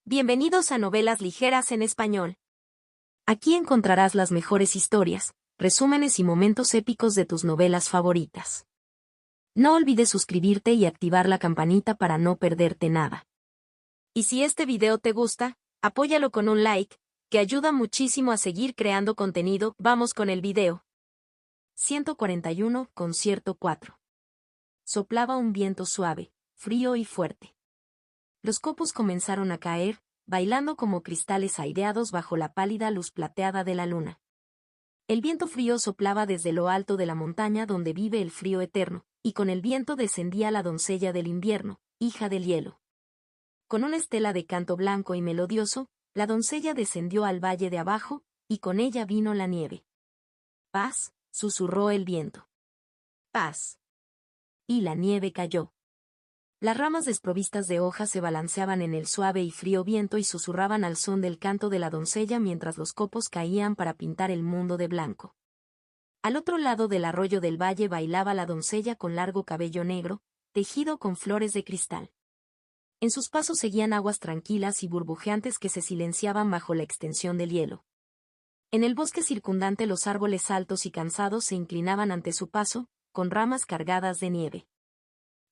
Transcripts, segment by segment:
Bienvenidos a Novelas Ligeras en Español. Aquí encontrarás las mejores historias, resúmenes y momentos épicos de tus novelas favoritas. No olvides suscribirte y activar la campanita para no perderte nada. Y si este video te gusta, apóyalo con un like, que ayuda muchísimo a seguir creando contenido. Vamos con el video. 141, Concierto 4. Soplaba un viento suave, frío y fuerte. Los copos comenzaron a caer, bailando como cristales aireados bajo la pálida luz plateada de la luna. El viento frío soplaba desde lo alto de la montaña donde vive el frío eterno, y con el viento descendía la doncella del invierno, hija del hielo. Con una estela de canto blanco y melodioso, la doncella descendió al valle de abajo, y con ella vino la nieve. «Paz», susurró el viento. «Paz». Y la nieve cayó. Las ramas desprovistas de hojas se balanceaban en el suave y frío viento y susurraban al son del canto de la doncella mientras los copos caían para pintar el mundo de blanco. Al otro lado del arroyo del valle bailaba la doncella con largo cabello negro, tejido con flores de cristal. En sus pasos seguían aguas tranquilas y burbujeantes que se silenciaban bajo la extensión del hielo. En el bosque circundante los árboles altos y cansados se inclinaban ante su paso, con ramas cargadas de nieve.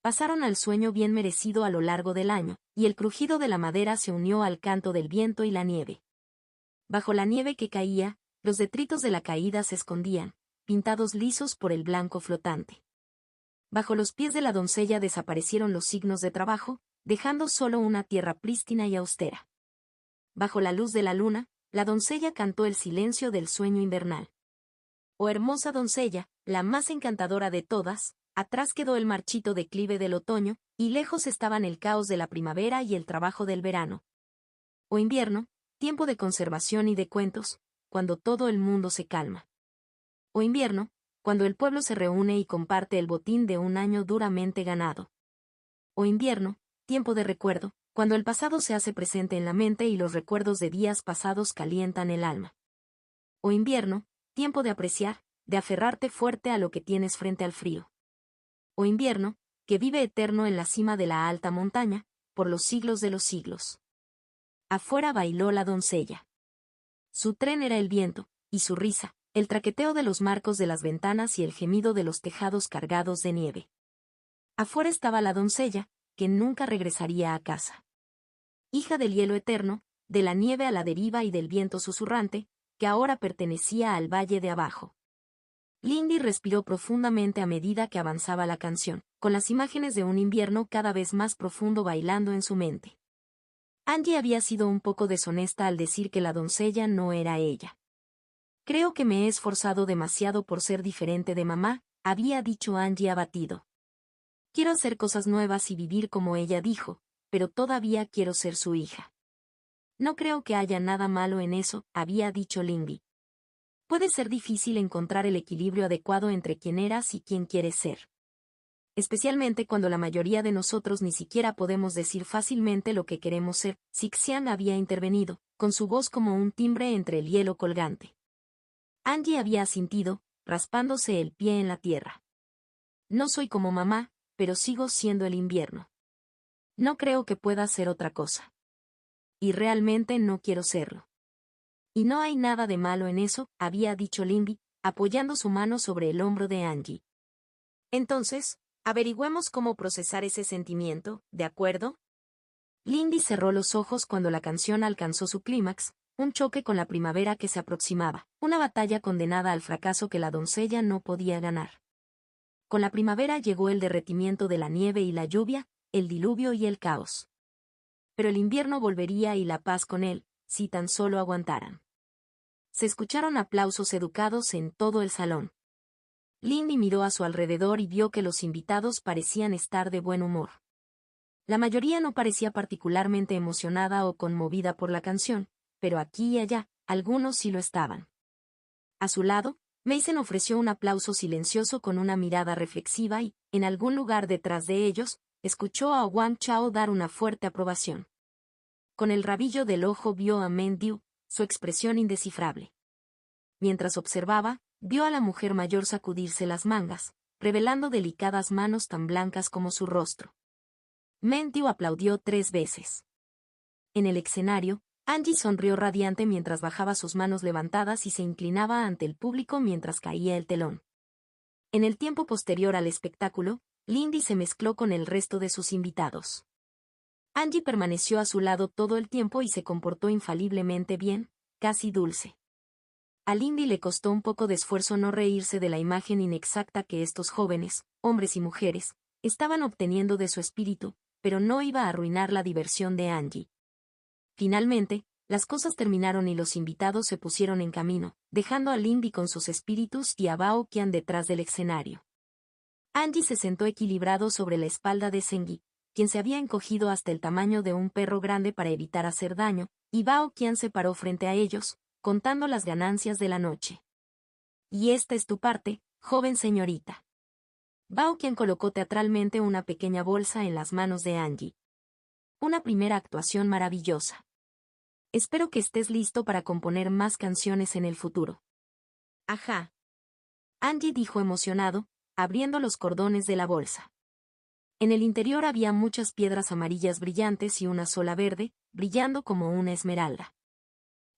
Pasaron al sueño bien merecido a lo largo del año, y el crujido de la madera se unió al canto del viento y la nieve. Bajo la nieve que caía, los detritos de la caída se escondían, pintados lisos por el blanco flotante. Bajo los pies de la doncella desaparecieron los signos de trabajo, dejando solo una tierra prístina y austera. Bajo la luz de la luna, la doncella cantó el silencio del sueño invernal. Oh hermosa doncella, la más encantadora de todas, atrás quedó el marchito declive del otoño, y lejos estaban el caos de la primavera y el trabajo del verano. O invierno, tiempo de conservación y de cuentos, cuando todo el mundo se calma. O invierno, cuando el pueblo se reúne y comparte el botín de un año duramente ganado. O invierno, tiempo de recuerdo, cuando el pasado se hace presente en la mente y los recuerdos de días pasados calientan el alma. O invierno, tiempo de apreciar, de aferrarte fuerte a lo que tienes frente al frío. O invierno, que vive eterno en la cima de la alta montaña, por los siglos de los siglos. Afuera bailó la doncella. Su tren era el viento, y su risa, el traqueteo de los marcos de las ventanas y el gemido de los tejados cargados de nieve. Afuera estaba la doncella, que nunca regresaría a casa. Hija del hielo eterno, de la nieve a la deriva y del viento susurrante, que ahora pertenecía al valle de abajo. Lindy respiró profundamente a medida que avanzaba la canción, con las imágenes de un invierno cada vez más profundo bailando en su mente. Angie había sido un poco deshonesta al decir que la doncella no era ella. Creo que me he esforzado demasiado por ser diferente de mamá, había dicho Angie abatido. Quiero hacer cosas nuevas y vivir como ella dijo, pero todavía quiero ser su hija. No creo que haya nada malo en eso, había dicho Lindy. Puede ser difícil encontrar el equilibrio adecuado entre quién eras y quién quieres ser. Especialmente cuando la mayoría de nosotros ni siquiera podemos decir fácilmente lo que queremos ser. Sixian había intervenido, con su voz como un timbre entre el hielo colgante. Angie había asintido, raspándose el pie en la tierra. No soy como mamá, pero sigo siendo el invierno. No creo que pueda ser otra cosa. Y realmente no quiero serlo. Y no hay nada de malo en eso, había dicho Lindy, apoyando su mano sobre el hombro de Angie. Entonces, averigüemos cómo procesar ese sentimiento, ¿de acuerdo? Lindy cerró los ojos cuando la canción alcanzó su clímax, un choque con la primavera que se aproximaba, una batalla condenada al fracaso que la doncella no podía ganar. Con la primavera llegó el derretimiento de la nieve y la lluvia, el diluvio y el caos. Pero el invierno volvería y la paz con él, si tan solo aguantaran. Se escucharon aplausos educados en todo el salón. Lindy miró a su alrededor y vio que los invitados parecían estar de buen humor. La mayoría no parecía particularmente emocionada o conmovida por la canción, pero aquí y allá, algunos sí lo estaban. A su lado, Mason ofreció un aplauso silencioso con una mirada reflexiva y, en algún lugar detrás de ellos, escuchó a Wang Chao dar una fuerte aprobación. Con el rabillo del ojo vio a Mendiu, su expresión indescifrable. Mientras observaba, vio a la mujer mayor sacudirse las mangas, revelando delicadas manos tan blancas como su rostro. Mendiu aplaudió 3 veces. En el escenario, Angie sonrió radiante mientras bajaba sus manos levantadas y se inclinaba ante el público mientras caía el telón. En el tiempo posterior al espectáculo, Lindy se mezcló con el resto de sus invitados. Angie permaneció a su lado todo el tiempo y se comportó infaliblemente bien, casi dulce. A Lindy le costó un poco de esfuerzo no reírse de la imagen inexacta que estos jóvenes, hombres y mujeres, estaban obteniendo de su espíritu, pero no iba a arruinar la diversión de Angie. Finalmente, las cosas terminaron y los invitados se pusieron en camino, dejando a Lindy con sus espíritus y a Bao Qian detrás del escenario. Angie se sentó equilibrado sobre la espalda de Zhengyi, quien se había encogido hasta el tamaño de un perro grande para evitar hacer daño, y Bao Qian se paró frente a ellos, contando las ganancias de la noche. Y esta es tu parte, joven señorita. Bao Qian colocó teatralmente una pequeña bolsa en las manos de Angie. Una primera actuación maravillosa. Espero que estés listo para componer más canciones en el futuro. Ajá. Angie dijo emocionado, abriendo los cordones de la bolsa. En el interior había muchas piedras amarillas brillantes y una sola verde, brillando como una esmeralda.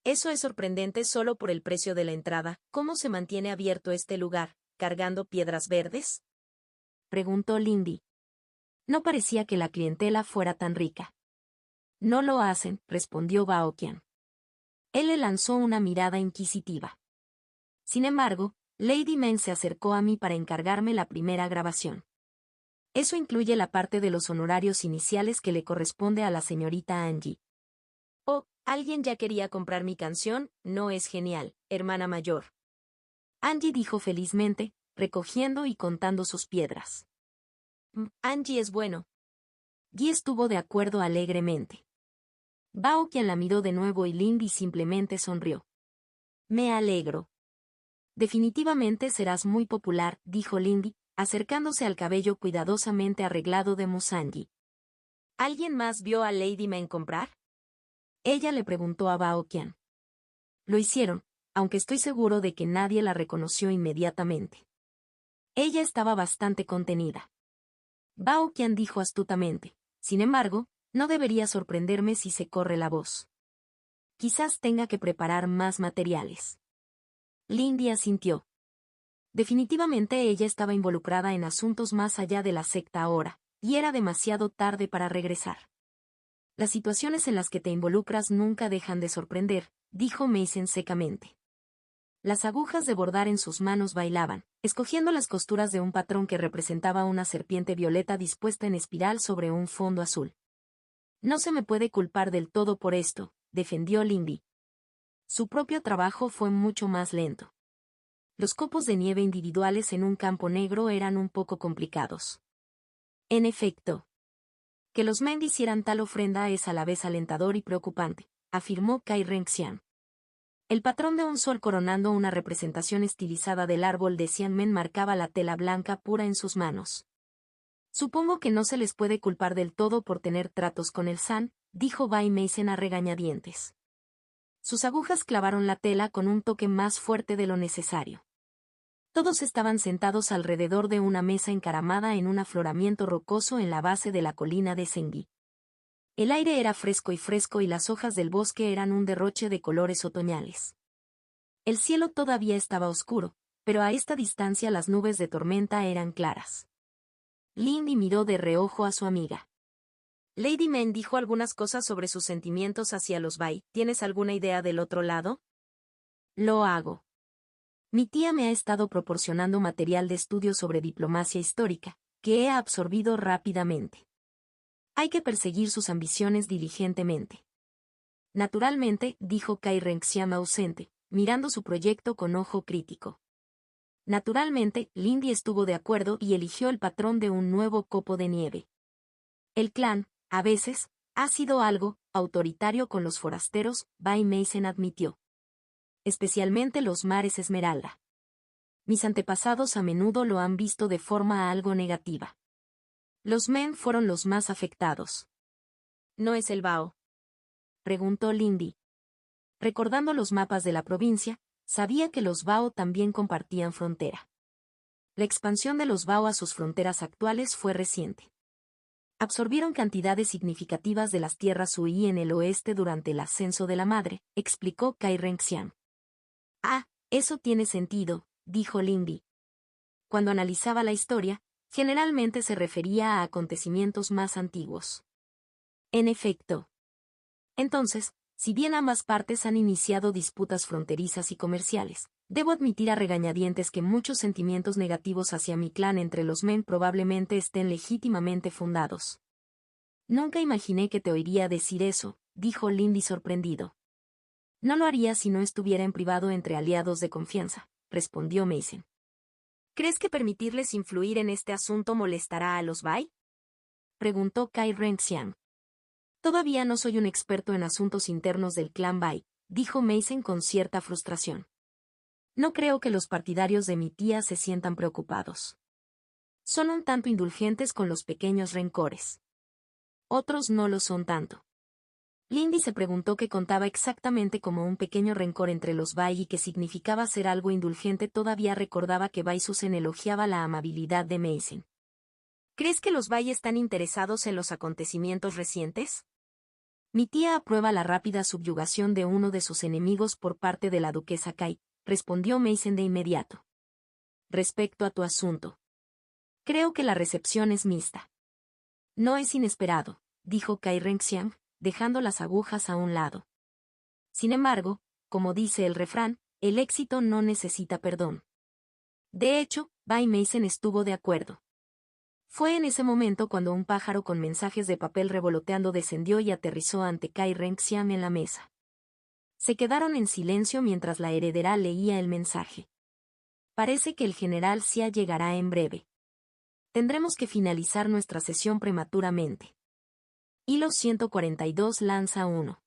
Eso es sorprendente solo por el precio de la entrada. ¿Cómo se mantiene abierto este lugar, cargando piedras verdes?, preguntó Lindy. No parecía que la clientela fuera tan rica. No lo hacen, respondió Bao Qian. Él le lanzó una mirada inquisitiva. Sin embargo, Lady Meng se acercó a mí para encargarme la primera grabación. Eso incluye la parte de los honorarios iniciales que le corresponde a la señorita Angie. Oh, alguien ya quería comprar mi canción, no es genial, hermana mayor. Angie dijo felizmente, recogiendo y contando sus piedras. Angie es bueno. Guy estuvo de acuerdo alegremente. Bao Qian la miró de nuevo y Lindy simplemente sonrió. Me alegro. Definitivamente serás muy popular, dijo Lindy, acercándose al cabello cuidadosamente arreglado de Musangi. ¿Alguien más vio a Lady Meng comprar? Ella le preguntó a Bao Qian. Lo hicieron, aunque estoy seguro de que nadie la reconoció inmediatamente. Ella estaba bastante contenida. Bao Qian dijo astutamente. Sin embargo, no debería sorprenderme si se corre la voz. Quizás tenga que preparar más materiales. Lindy asintió. Definitivamente ella estaba involucrada en asuntos más allá de la secta ahora, y era demasiado tarde para regresar. Las situaciones en las que te involucras nunca dejan de sorprender, dijo Mason secamente. Las agujas de bordar en sus manos bailaban, escogiendo las costuras de un patrón que representaba una serpiente violeta dispuesta en espiral sobre un fondo azul. No se me puede culpar del todo por esto, defendió Lindy. Su propio trabajo fue mucho más lento. Los copos de nieve individuales en un campo negro eran un poco complicados. En efecto, que los Meng hicieran tal ofrenda es a la vez alentador y preocupante, afirmó Kai Renxian. El patrón de un sol coronando una representación estilizada del árbol de Xianmen marcaba la tela blanca pura en sus manos. Supongo que no se les puede culpar del todo por tener tratos con el San, dijo Bai Meisen a regañadientes. Sus agujas clavaron la tela con un toque más fuerte de lo necesario. Todos estaban sentados alrededor de una mesa encaramada en un afloramiento rocoso en la base de la colina de Zhengyi. El aire era fresco y las hojas del bosque eran un derroche de colores otoñales. El cielo todavía estaba oscuro, pero a esta distancia las nubes de tormenta eran claras. Lindy miró de reojo a su amiga. Lady Meng dijo algunas cosas sobre sus sentimientos hacia los Bai. ¿Tienes alguna idea del otro lado? Lo hago. Mi tía me ha estado proporcionando material de estudio sobre diplomacia histórica, que he absorbido rápidamente. Hay que perseguir sus ambiciones diligentemente. Naturalmente, dijo Kai Renxian ausente, mirando su proyecto con ojo crítico. Naturalmente, Lindy estuvo de acuerdo y eligió el patrón de un nuevo copo de nieve. El clan, a veces, ha sido algo autoritario con los forasteros, Bai Meisen admitió. Especialmente los mares Esmeralda. Mis antepasados a menudo lo han visto de forma algo negativa. Los Meng fueron los más afectados. ¿No es el Bao?, preguntó Lindy. Recordando los mapas de la provincia, sabía que los Bao también compartían frontera. La expansión de los Bao a sus fronteras actuales fue reciente. Absorbieron cantidades significativas de las tierras Hui en el oeste durante el ascenso de la madre, explicó Kai Renxian. Ah, eso tiene sentido, dijo Lingbi. Cuando analizaba la historia, generalmente se refería a acontecimientos más antiguos. En efecto. Entonces, si bien ambas partes han iniciado disputas fronterizas y comerciales, debo admitir a regañadientes que muchos sentimientos negativos hacia mi clan entre los Men probablemente estén legítimamente fundados. Nunca imaginé que te oiría decir eso, dijo Lindy sorprendido. No lo haría si no estuviera en privado entre aliados de confianza, respondió Mason. ¿Crees que permitirles influir en este asunto molestará a los Bai? Preguntó Kai Renxian. Todavía no soy un experto en asuntos internos del clan Bai, dijo Mason con cierta frustración. No creo que los partidarios de mi tía se sientan preocupados. Son un tanto indulgentes con los pequeños rencores. Otros no lo son tanto. Lindy se preguntó qué contaba exactamente como un pequeño rencor entre los Bai y qué significaba ser algo indulgente. Todavía recordaba que Bai Susan elogiaba la amabilidad de Mason. ¿Crees que los Bai están interesados en los acontecimientos recientes? Mi tía aprueba la rápida subyugación de uno de sus enemigos por parte de la duquesa Kai, respondió Mason de inmediato. Respecto a tu asunto. Creo que la recepción es mixta. No es inesperado, dijo Kai Renxian, dejando las agujas a un lado. Sin embargo, como dice el refrán, el éxito no necesita perdón. De hecho, Bai Mason estuvo de acuerdo. Fue en ese momento cuando un pájaro con mensajes de papel revoloteando descendió y aterrizó ante Kai Renxian en la mesa. Se quedaron en silencio mientras la heredera leía el mensaje. Parece que el general Xia llegará en breve. Tendremos que finalizar nuestra sesión prematuramente. Hilo 142 lanza 1.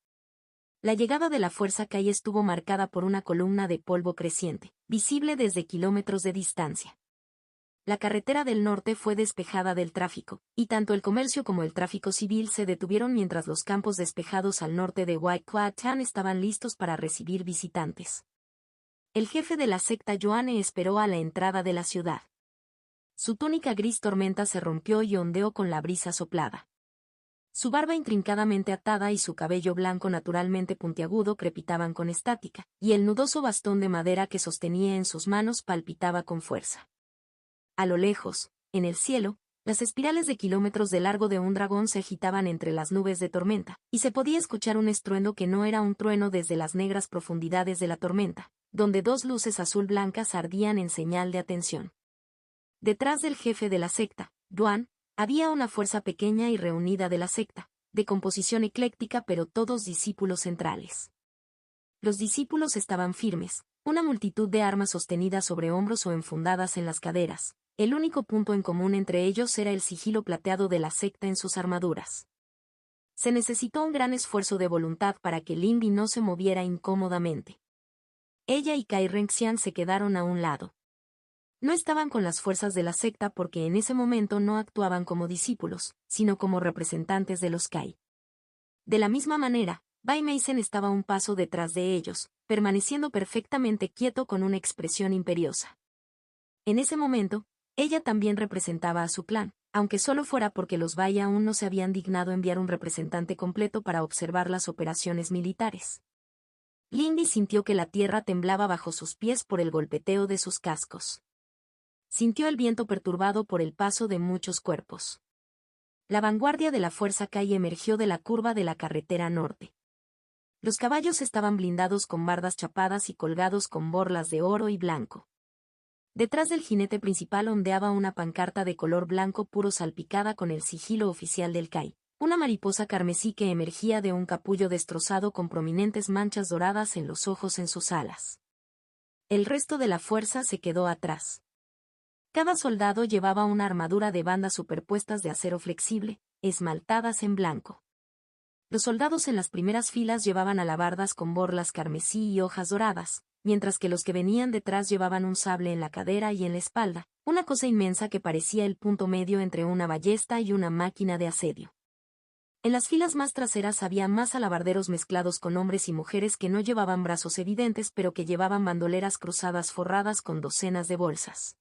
La llegada de la fuerza Kai estuvo marcada por una columna de polvo creciente, visible desde kilómetros de distancia. La carretera del norte fue despejada del tráfico, y tanto el comercio como el tráfico civil se detuvieron mientras los campos despejados al norte de Waikwachan estaban listos para recibir visitantes. El jefe de la secta Yoane esperó a la entrada de la ciudad. Su túnica gris tormenta se rompió y ondeó con la brisa soplada. Su barba intrincadamente atada y su cabello blanco naturalmente puntiagudo crepitaban con estática, y el nudoso bastón de madera que sostenía en sus manos palpitaba con fuerza. A lo lejos, en el cielo, las espirales de kilómetros de largo de un dragón se agitaban entre las nubes de tormenta, y se podía escuchar un estruendo que no era un trueno desde las negras profundidades de la tormenta, donde dos luces azul-blancas ardían en señal de atención. Detrás del jefe de la secta, Duan, había una fuerza pequeña y reunida de la secta, de composición ecléctica pero todos discípulos centrales. Los discípulos estaban firmes, una multitud de armas sostenidas sobre hombros o enfundadas en las caderas. El único punto en común entre ellos era el sigilo plateado de la secta en sus armaduras. Se necesitó un gran esfuerzo de voluntad para que Lindy no se moviera incómodamente. Ella y Kai Renxian se quedaron a un lado. No estaban con las fuerzas de la secta porque en ese momento no actuaban como discípulos, sino como representantes de los Kai. De la misma manera, Bai Mason estaba un paso detrás de ellos, permaneciendo perfectamente quieto con una expresión imperiosa. En ese momento, ella también representaba a su clan, aunque solo fuera porque los Bai aún no se habían dignado enviar un representante completo para observar las operaciones militares. Lindy sintió que la tierra temblaba bajo sus pies por el golpeteo de sus cascos. Sintió el viento perturbado por el paso de muchos cuerpos. La vanguardia de la fuerza Kai emergió de la curva de la carretera norte. Los caballos estaban blindados con bardas chapadas y colgados con borlas de oro y blanco. Detrás del jinete principal ondeaba una pancarta de color blanco puro salpicada con el sigilo oficial del Kai, una mariposa carmesí que emergía de un capullo destrozado con prominentes manchas doradas en los ojos en sus alas. El resto de la fuerza se quedó atrás. Cada soldado llevaba una armadura de bandas superpuestas de acero flexible, esmaltadas en blanco. Los soldados en las primeras filas llevaban alabardas con borlas carmesí y hojas doradas, mientras que los que venían detrás llevaban un sable en la cadera y en la espalda, una cosa inmensa que parecía el punto medio entre una ballesta y una máquina de asedio. En las filas más traseras había más alabarderos mezclados con hombres y mujeres que no llevaban brazos evidentes pero que llevaban bandoleras cruzadas forradas con docenas de bolsas.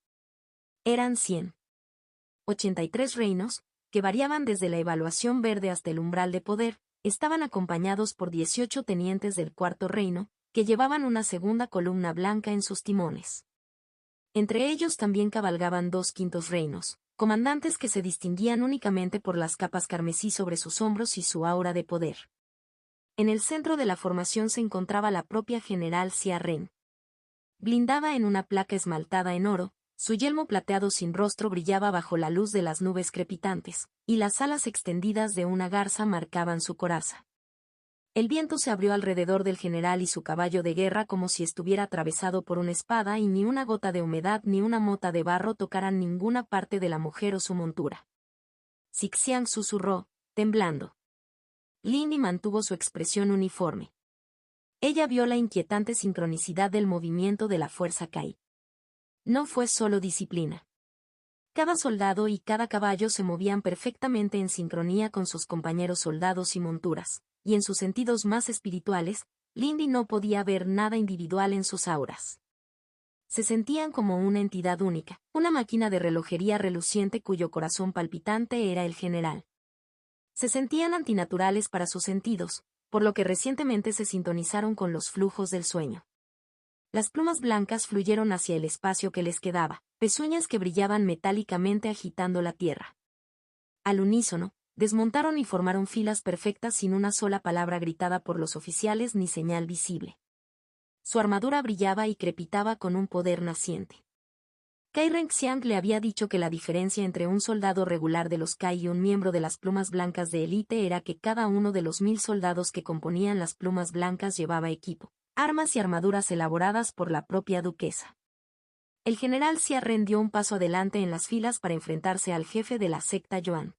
Eran 183 reinos, que variaban desde la evaluación verde hasta el umbral de poder, estaban acompañados por 18 tenientes del Cuarto Reino, que llevaban una segunda columna blanca en sus timones. Entre ellos también cabalgaban 2 quintos reinos, comandantes que se distinguían únicamente por las capas carmesí sobre sus hombros y su aura de poder. En el centro de la formación se encontraba la propia general Xia Ren. Blindada en una placa esmaltada en oro, su yelmo plateado sin rostro brillaba bajo la luz de las nubes crepitantes, y las alas extendidas de una garza marcaban su coraza. El viento se abrió alrededor del general y su caballo de guerra como si estuviera atravesado por una espada y ni una gota de humedad ni una mota de barro tocaran ninguna parte de la mujer o su montura. Sixiang susurró, temblando. Lindy mantuvo su expresión uniforme. Ella vio la inquietante sincronicidad del movimiento de la fuerza Kai. No fue solo disciplina. Cada soldado y cada caballo se movían perfectamente en sincronía con sus compañeros soldados y monturas, y en sus sentidos más espirituales, Lindy no podía ver nada individual en sus auras. Se sentían como una entidad única, una máquina de relojería reluciente cuyo corazón palpitante era el general. Se sentían antinaturales para sus sentidos, por lo que recientemente se sintonizaron con los flujos del sueño. Las plumas blancas fluyeron hacia el espacio que les quedaba, pezuñas que brillaban metálicamente agitando la tierra. Al unísono, desmontaron y formaron filas perfectas sin una sola palabra gritada por los oficiales ni señal visible. Su armadura brillaba y crepitaba con un poder naciente. Kai Renxiang le había dicho que la diferencia entre un soldado regular de los Kai y un miembro de las plumas blancas de élite era que cada uno de los 1000 soldados que componían las plumas blancas llevaba equipo, armas y armaduras elaboradas por la propia duquesa. El general Xia Ren dio un paso adelante en las filas para enfrentarse al jefe de la secta Yuan.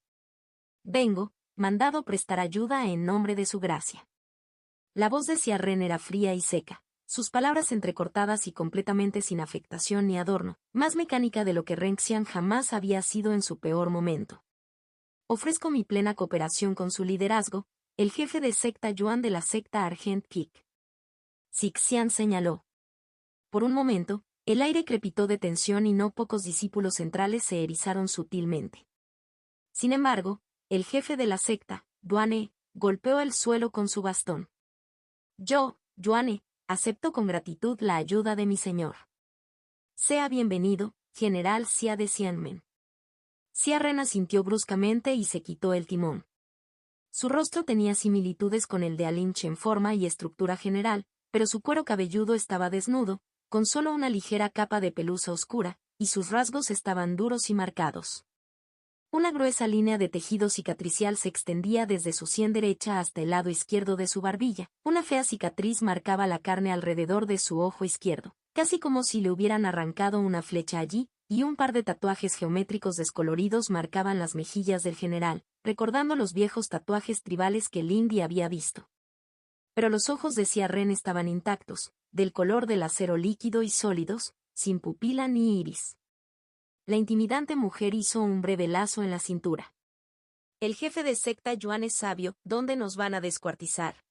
Vengo, mandado prestar ayuda en nombre de su gracia. La voz de Xia Ren era fría y seca, sus palabras entrecortadas y completamente sin afectación ni adorno, más mecánica de lo que Renxiang jamás había sido en su peor momento. Ofrezco mi plena cooperación con su liderazgo, el jefe de secta Yuan de la secta Argent Kik. Sixian señaló. Por un momento, el aire crepitó de tensión y no pocos discípulos centrales se erizaron sutilmente. Sin embargo, el jefe de la secta, Duane, golpeó el suelo con su bastón. Yo, Duane, acepto con gratitud la ayuda de mi señor. Sea bienvenido, general Xia de Xianmen. Xia Ren asintió bruscamente y se quitó el timón. Su rostro tenía similitudes con el de Alinch en forma y estructura general, pero su cuero cabelludo estaba desnudo, con solo una ligera capa de pelusa oscura, y sus rasgos estaban duros y marcados. Una gruesa línea de tejido cicatricial se extendía desde su sien derecha hasta el lado izquierdo de su barbilla. Una fea cicatriz marcaba la carne alrededor de su ojo izquierdo, casi como si le hubieran arrancado una flecha allí, y un par de tatuajes geométricos descoloridos marcaban las mejillas del general, recordando los viejos tatuajes tribales que Lindy había visto. Pero los ojos de Xia Ren estaban intactos, del color del acero líquido y sólidos, sin pupila ni iris. La intimidante mujer hizo un breve lazo en la cintura. El jefe de secta Yuan es sabio, ¿dónde nos van a descuartizar?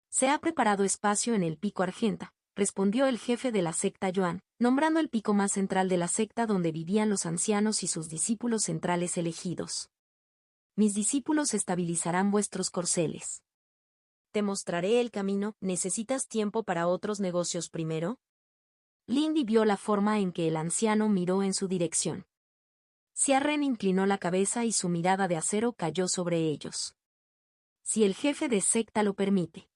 Se ha preparado espacio en el pico Argenta, respondió el jefe de la secta Yuan, nombrando el pico más central de la secta donde vivían los ancianos y sus discípulos centrales elegidos. Mis discípulos estabilizarán vuestros corceles. Te mostraré el camino, ¿necesitas tiempo para otros negocios primero? Lindy vio la forma en que el anciano miró en su dirección. Xia Ren inclinó la cabeza y su mirada de acero cayó sobre ellos. Si el jefe de secta lo permite.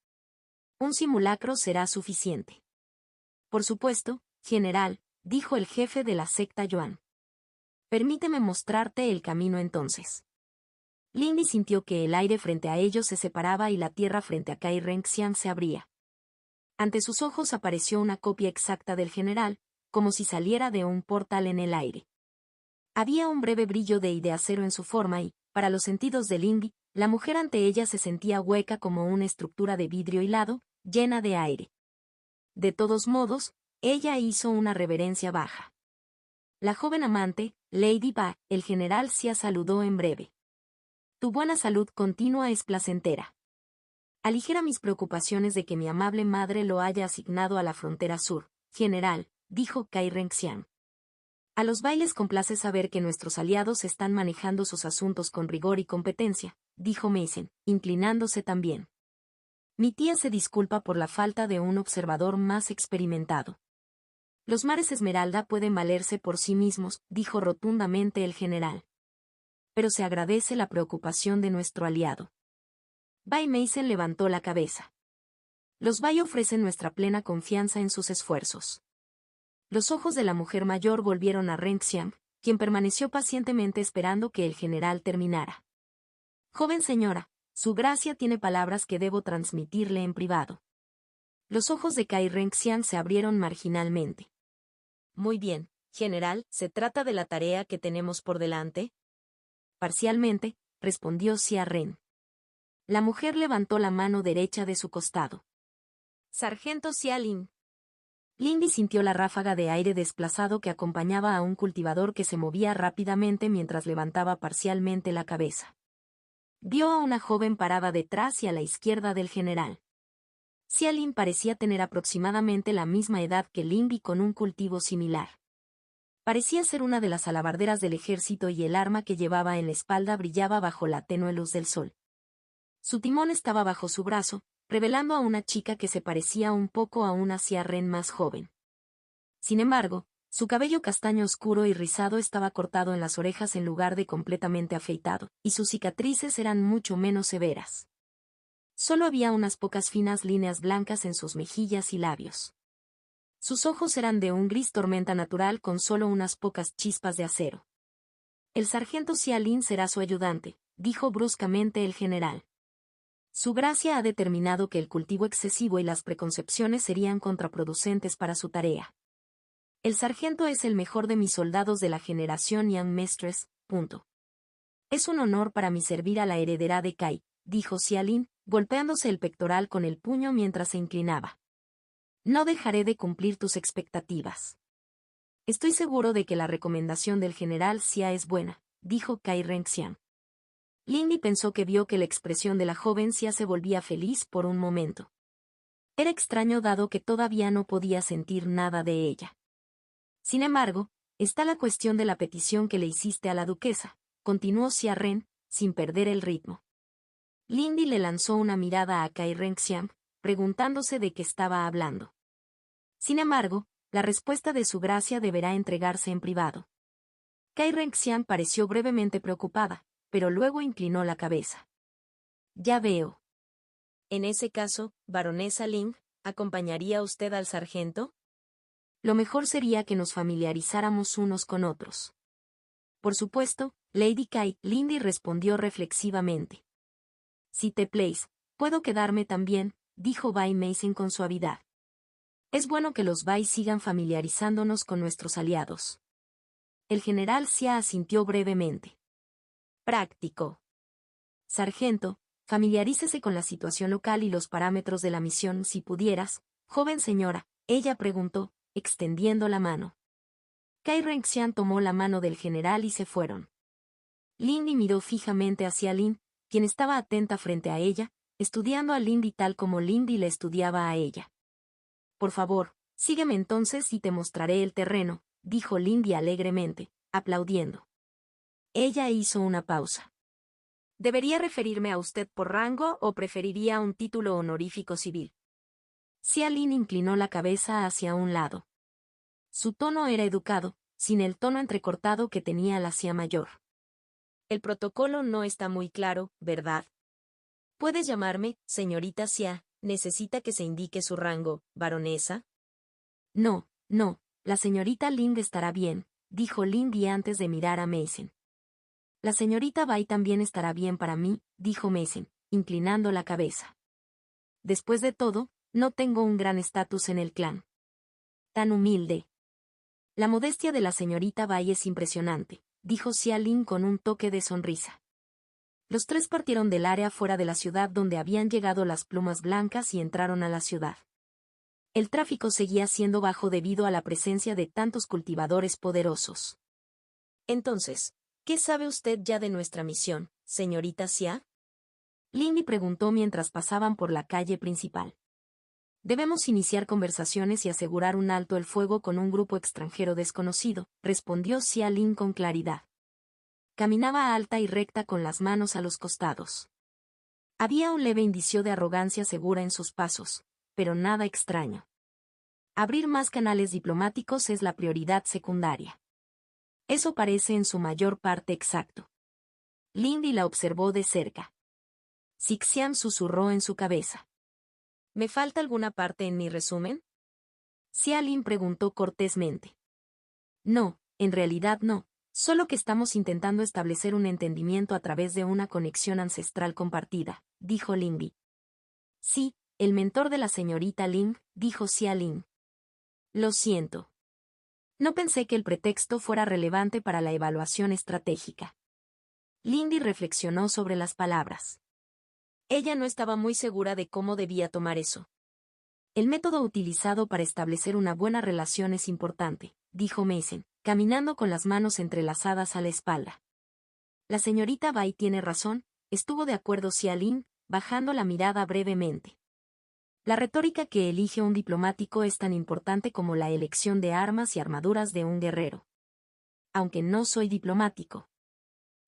Un simulacro será suficiente. Por supuesto, general, dijo el jefe de la secta Yuan. Permíteme mostrarte el camino entonces. Lindy sintió que el aire frente a ellos se separaba y la tierra frente a Kai Renxiang se abría. Ante sus ojos apareció una copia exacta del general, como si saliera de un portal en el aire. Había un breve brillo de acero en su forma y, para los sentidos de Lindy, la mujer ante ella se sentía hueca como una estructura de vidrio hilado, llena de aire. De todos modos, ella hizo una reverencia baja. La joven amante, Lady Ba, el general Xia saludó en breve. Tu buena salud continua es placentera. Aligera mis preocupaciones de que mi amable madre lo haya asignado a la frontera sur, general, dijo Kai Renxiang. A los Bai les complace saber que nuestros aliados están manejando sus asuntos con rigor y competencia, dijo Mason, inclinándose también. Mi tía se disculpa por la falta de un observador más experimentado. Los mares Esmeralda pueden valerse por sí mismos, dijo rotundamente el general. Pero se agradece la preocupación de nuestro aliado. Bai Mason levantó la cabeza. Los Bai ofrecen nuestra plena confianza en sus esfuerzos. Los ojos de la mujer mayor volvieron a Renxiang, quien permaneció pacientemente esperando que el general terminara. Joven señora, su gracia tiene palabras que debo transmitirle en privado. Los ojos de Kai Renxiang se abrieron marginalmente. Muy bien, general, ¿se trata de la tarea que tenemos por delante? Parcialmente, respondió Xia Ren. La mujer levantó la mano derecha de su costado. Sargento Xia Lin. Lindy sintió la ráfaga de aire desplazado que acompañaba a un cultivador que se movía rápidamente mientras levantaba parcialmente la cabeza. Vio a una joven parada detrás y a la izquierda del general. Xia Lin parecía tener aproximadamente la misma edad que Lindy con un cultivo similar. Parecía ser una de las alabarderas del ejército y el arma que llevaba en la espalda brillaba bajo la tenue luz del sol. Su timón estaba bajo su brazo, revelando a una chica que se parecía un poco a una Xia Ren más joven. Sin embargo, su cabello castaño oscuro y rizado estaba cortado en las orejas en lugar de completamente afeitado, y sus cicatrices eran mucho menos severas. Solo había unas pocas finas líneas blancas en sus mejillas y labios. Sus ojos eran de un gris tormenta natural con solo unas pocas chispas de acero. El sargento Xia Lin será su ayudante, dijo bruscamente el general. Su gracia ha determinado que el cultivo excesivo y las preconcepciones serían contraproducentes para su tarea. El sargento es el mejor de mis soldados de la generación Young Mistress. Es un honor para mí servir a la heredera de Kai, dijo Xia Lin, golpeándose el pectoral con el puño mientras se inclinaba. No dejaré de cumplir tus expectativas. Estoy seguro de que la recomendación del general Xia es buena, dijo Kai Renxiang. Lindy pensó que vio que la expresión de la joven Xia se volvía feliz por un momento. Era extraño dado que todavía no podía sentir nada de ella. Sin embargo, está la cuestión de la petición que le hiciste a la duquesa, continuó Xia Ren, sin perder el ritmo. Lindy le lanzó una mirada a Kai Renxiang, preguntándose de qué estaba hablando. Sin embargo, la respuesta de su gracia deberá entregarse en privado. Kai Renxiang pareció brevemente preocupada, pero luego inclinó la cabeza. Ya veo. En ese caso, baronesa Ling, ¿acompañaría usted al sargento? Lo mejor sería que nos familiarizáramos unos con otros. Por supuesto, Lady Kai, Lindy respondió reflexivamente. Si te place, puedo quedarme también, dijo Bai Mason con suavidad. Es bueno que los Bai sigan familiarizándonos con nuestros aliados. El general Xia asintió brevemente. Práctico. Sargento, familiarícese con la situación local y los parámetros de la misión si pudieras, joven señora, ella preguntó, extendiendo la mano. Kai Renxiang tomó la mano del general y se fueron. Lindy miró fijamente hacia Lin, quien estaba atenta frente a ella, estudiando a Lindy tal como Lindy le estudiaba a ella. Por favor, sígueme entonces y te mostraré el terreno, dijo Lindy alegremente, aplaudiendo. Ella hizo una pausa. ¿Debería referirme a usted por rango o preferiría un título honorífico civil? Xia Lin inclinó la cabeza hacia un lado. Su tono era educado, sin el tono entrecortado que tenía la Xia mayor. El protocolo no está muy claro, ¿verdad? Puedes llamarme, señorita Xia, ¿necesita que se indique su rango, baronesa? No, la señorita Lin estará bien, dijo Lindy antes de mirar a Mason. La señorita Bai también estará bien para mí, dijo Mason, inclinando la cabeza. Después de todo, no tengo un gran estatus en el clan. Tan humilde. La modestia de la señorita Bai es impresionante, dijo Xia Lin con un toque de sonrisa. Los tres partieron del área fuera de la ciudad donde habían llegado las plumas blancas y entraron a la ciudad. El tráfico seguía siendo bajo debido a la presencia de tantos cultivadores poderosos. Entonces, ¿qué sabe usted ya de nuestra misión, señorita Xia? Lindy preguntó mientras pasaban por la calle principal. Debemos iniciar conversaciones y asegurar un alto el fuego con un grupo extranjero desconocido, respondió Xia Lin con claridad. Caminaba alta y recta con las manos a los costados. Había un leve indicio de arrogancia segura en sus pasos, pero nada extraño. Abrir más canales diplomáticos es la prioridad secundaria. Eso parece en su mayor parte exacto. Lindy la observó de cerca. Sixian susurró en su cabeza. ¿Me falta alguna parte en mi resumen? Xia Lin preguntó cortésmente. No, en realidad no, solo que estamos intentando establecer un entendimiento a través de una conexión ancestral compartida, dijo Lindy. Sí, el mentor de la señorita Ling, dijo Xia Lin. Lo siento. No pensé que el pretexto fuera relevante para la evaluación estratégica. Lindy reflexionó sobre las palabras. Ella no estaba muy segura de cómo debía tomar eso. El método utilizado para establecer una buena relación es importante, dijo Mason, caminando con las manos entrelazadas a la espalda. La señorita Bai tiene razón, estuvo de acuerdo Xia Lin, bajando la mirada brevemente. La retórica que elige un diplomático es tan importante como la elección de armas y armaduras de un guerrero. Aunque no soy diplomático.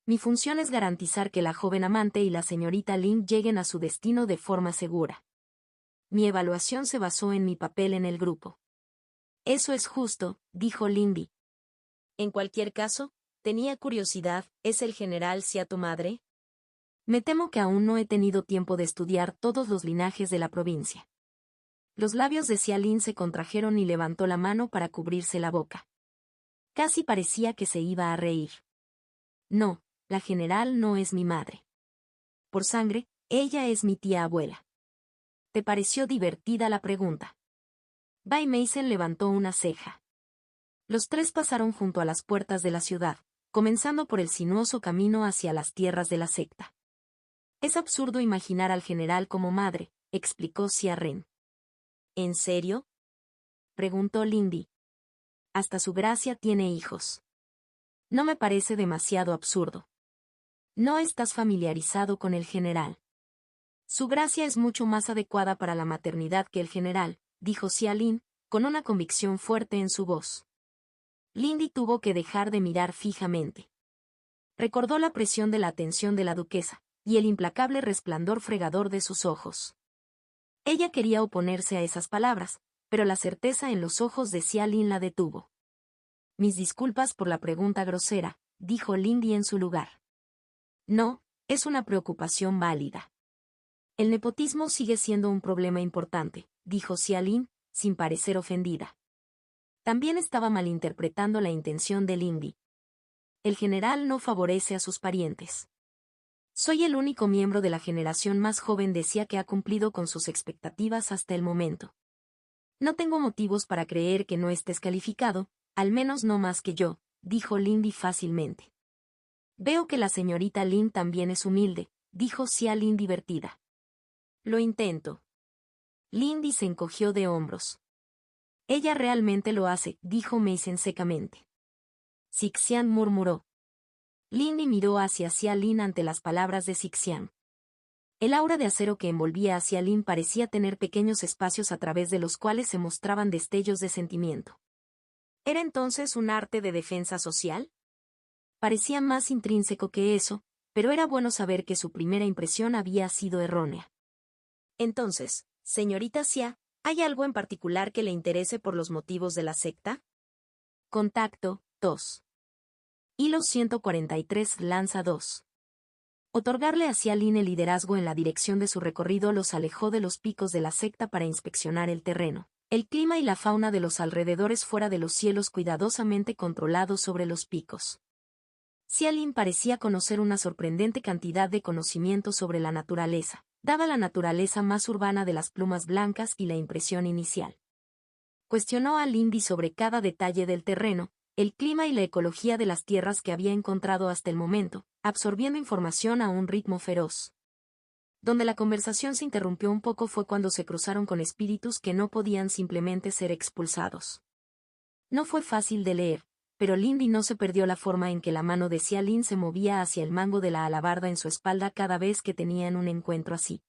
Mi función es garantizar que la joven amante y la señorita Lin lleguen a su destino de forma segura. Mi evaluación se basó en mi papel en el grupo. Eso es justo, dijo Lindy. En cualquier caso, tenía curiosidad, ¿es el general Xia tu madre? Me temo que aún no he tenido tiempo de estudiar todos los linajes de la provincia. Los labios de Xia Lin se contrajeron y levantó la mano para cubrirse la boca. Casi parecía que se iba a reír. No, la general no es mi madre. Por sangre, ella es mi tía abuela. ¿Te pareció divertida la pregunta? Bai Mason levantó una ceja. Los tres pasaron junto a las puertas de la ciudad, comenzando por el sinuoso camino hacia las tierras de la secta. Es absurdo imaginar al general como madre, explicó Xia Ren. ¿En serio? Preguntó Lindy. Hasta su gracia tiene hijos. No me parece demasiado absurdo. No estás familiarizado con el general. Su gracia es mucho más adecuada para la maternidad que el general, dijo Xia Lin, con una convicción fuerte en su voz. Lindy tuvo que dejar de mirar fijamente. Recordó la presión de la atención de la duquesa, y el implacable resplandor fregador de sus ojos. Ella quería oponerse a esas palabras, pero la certeza en los ojos de Xia Lin la detuvo. Mis disculpas por la pregunta grosera, dijo Lindy en su lugar. No, es una preocupación válida. El nepotismo sigue siendo un problema importante, dijo Xia Lin, sin parecer ofendida. También estaba malinterpretando la intención de Lindy. El general no favorece a sus parientes. Soy el único miembro de la generación más joven de Xia que ha cumplido con sus expectativas hasta el momento. No tengo motivos para creer que no estés calificado, al menos no más que yo, dijo Lindy fácilmente. Veo que la señorita Lin también es humilde, dijo Xia Lin divertida. Lo intento. Lindy se encogió de hombros. Ella realmente lo hace, dijo Mason secamente. Sixian murmuró. Lindy miró hacia Xia Lin ante las palabras de Sixian. El aura de acero que envolvía a Xia Lin parecía tener pequeños espacios a través de los cuales se mostraban destellos de sentimiento. ¿Era entonces un arte de defensa social? Parecía más intrínseco que eso, pero era bueno saber que su primera impresión había sido errónea. Entonces, señorita Xia, ¿hay algo en particular que le interese por los motivos de la secta? Contacto, 2. Hilo 143 lanza 2. Otorgarle a Xia Lin el liderazgo en la dirección de su recorrido los alejó de los picos de la secta para inspeccionar el terreno, el clima y la fauna de los alrededores fuera de los cielos cuidadosamente controlados sobre los picos. Xia Lin parecía conocer una sorprendente cantidad de conocimiento sobre la naturaleza, dada la naturaleza más urbana de las plumas blancas y la impresión inicial. Cuestionó a Lindy sobre cada detalle del terreno, el clima y la ecología de las tierras que había encontrado hasta el momento, absorbiendo información a un ritmo feroz. Donde la conversación se interrumpió un poco fue cuando se cruzaron con espíritus que no podían simplemente ser expulsados. No fue fácil de leer, pero Lindy no se perdió la forma en que la mano de Xia Lin se movía hacia el mango de la alabarda en su espalda cada vez que tenían un encuentro así.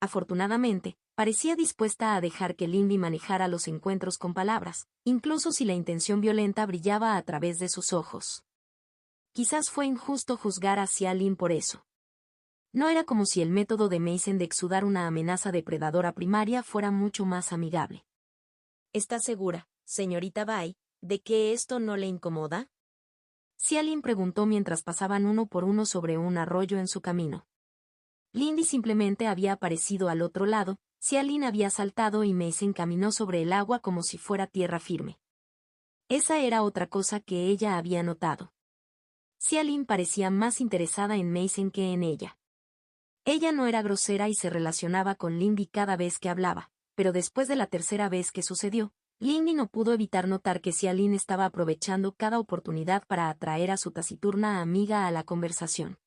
Afortunadamente, Parecía dispuesta a dejar que Lindy manejara los encuentros con palabras, incluso si la intención violenta brillaba a través de sus ojos. Quizás fue injusto juzgar a Xiaolin por eso. No era como si el método de Mason de exudar una amenaza depredadora primaria fuera mucho más amigable. ¿Está segura, señorita Bai, de que esto no le incomoda? Xiaolin preguntó mientras pasaban uno por uno sobre un arroyo en su camino. Lindy simplemente había aparecido al otro lado. Xiaolin había saltado y Mason caminó sobre el agua como si fuera tierra firme. Esa era otra cosa que ella había notado. Xiaolin parecía más interesada en Mason que en ella. Ella no era grosera y se relacionaba con Lindy cada vez que hablaba, pero después de la tercera vez que sucedió, Lindy no pudo evitar notar que Xiaolin estaba aprovechando cada oportunidad para atraer a su taciturna amiga a la conversación.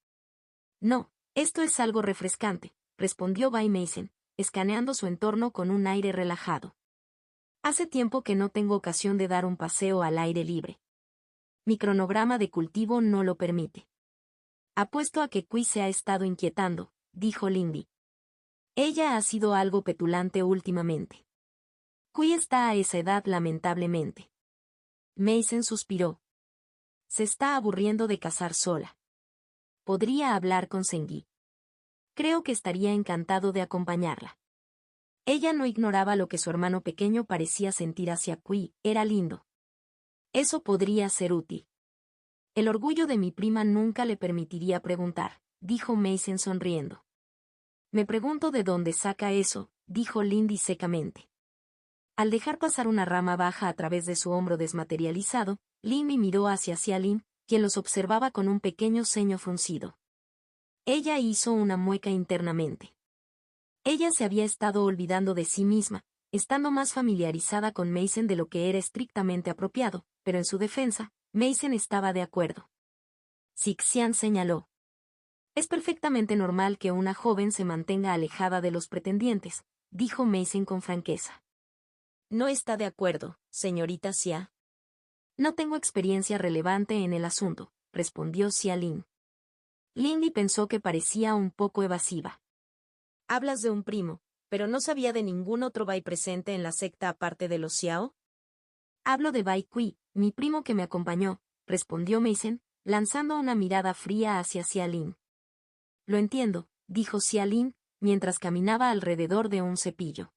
No, esto es algo refrescante, respondió Bai Mason, escaneando su entorno con un aire relajado. Hace tiempo que no tengo ocasión de dar un paseo al aire libre. Mi cronograma de cultivo no lo permite. Apuesto a que Kui se ha estado inquietando, dijo Lindy. Ella ha sido algo petulante últimamente. Kui está a esa edad lamentablemente. Mason suspiró. Se está aburriendo de cazar sola. Podría hablar con Sengi. Creo que estaría encantado de acompañarla. Ella no ignoraba lo que su hermano pequeño parecía sentir hacia Kui, era lindo. Eso podría ser útil. El orgullo de mi prima nunca le permitiría preguntar, dijo Mason sonriendo. Me pregunto de dónde saca eso, dijo Lindy secamente. Al dejar pasar una rama baja a través de su hombro desmaterializado, Lindy miró hacia Xiaolin, quien los observaba con un pequeño ceño fruncido. Ella hizo una mueca internamente. Ella se había estado olvidando de sí misma, estando más familiarizada con Mason de lo que era estrictamente apropiado, pero en su defensa, Mason estaba de acuerdo. Sixian señaló. Es perfectamente normal que una joven se mantenga alejada de los pretendientes, dijo Mason con franqueza. ¿No está de acuerdo, señorita Xia? No tengo experiencia relevante en el asunto, respondió Xiaolin. Lindy pensó que parecía un poco evasiva. Hablas de un primo, pero no sabía de ningún otro Bai presente en la secta aparte de los Xiao. Hablo de Bai Kui, mi primo que me acompañó, respondió Mason, lanzando una mirada fría hacia Xiaolin. Lo entiendo, dijo Xiaolin, mientras caminaba alrededor de un cepillo.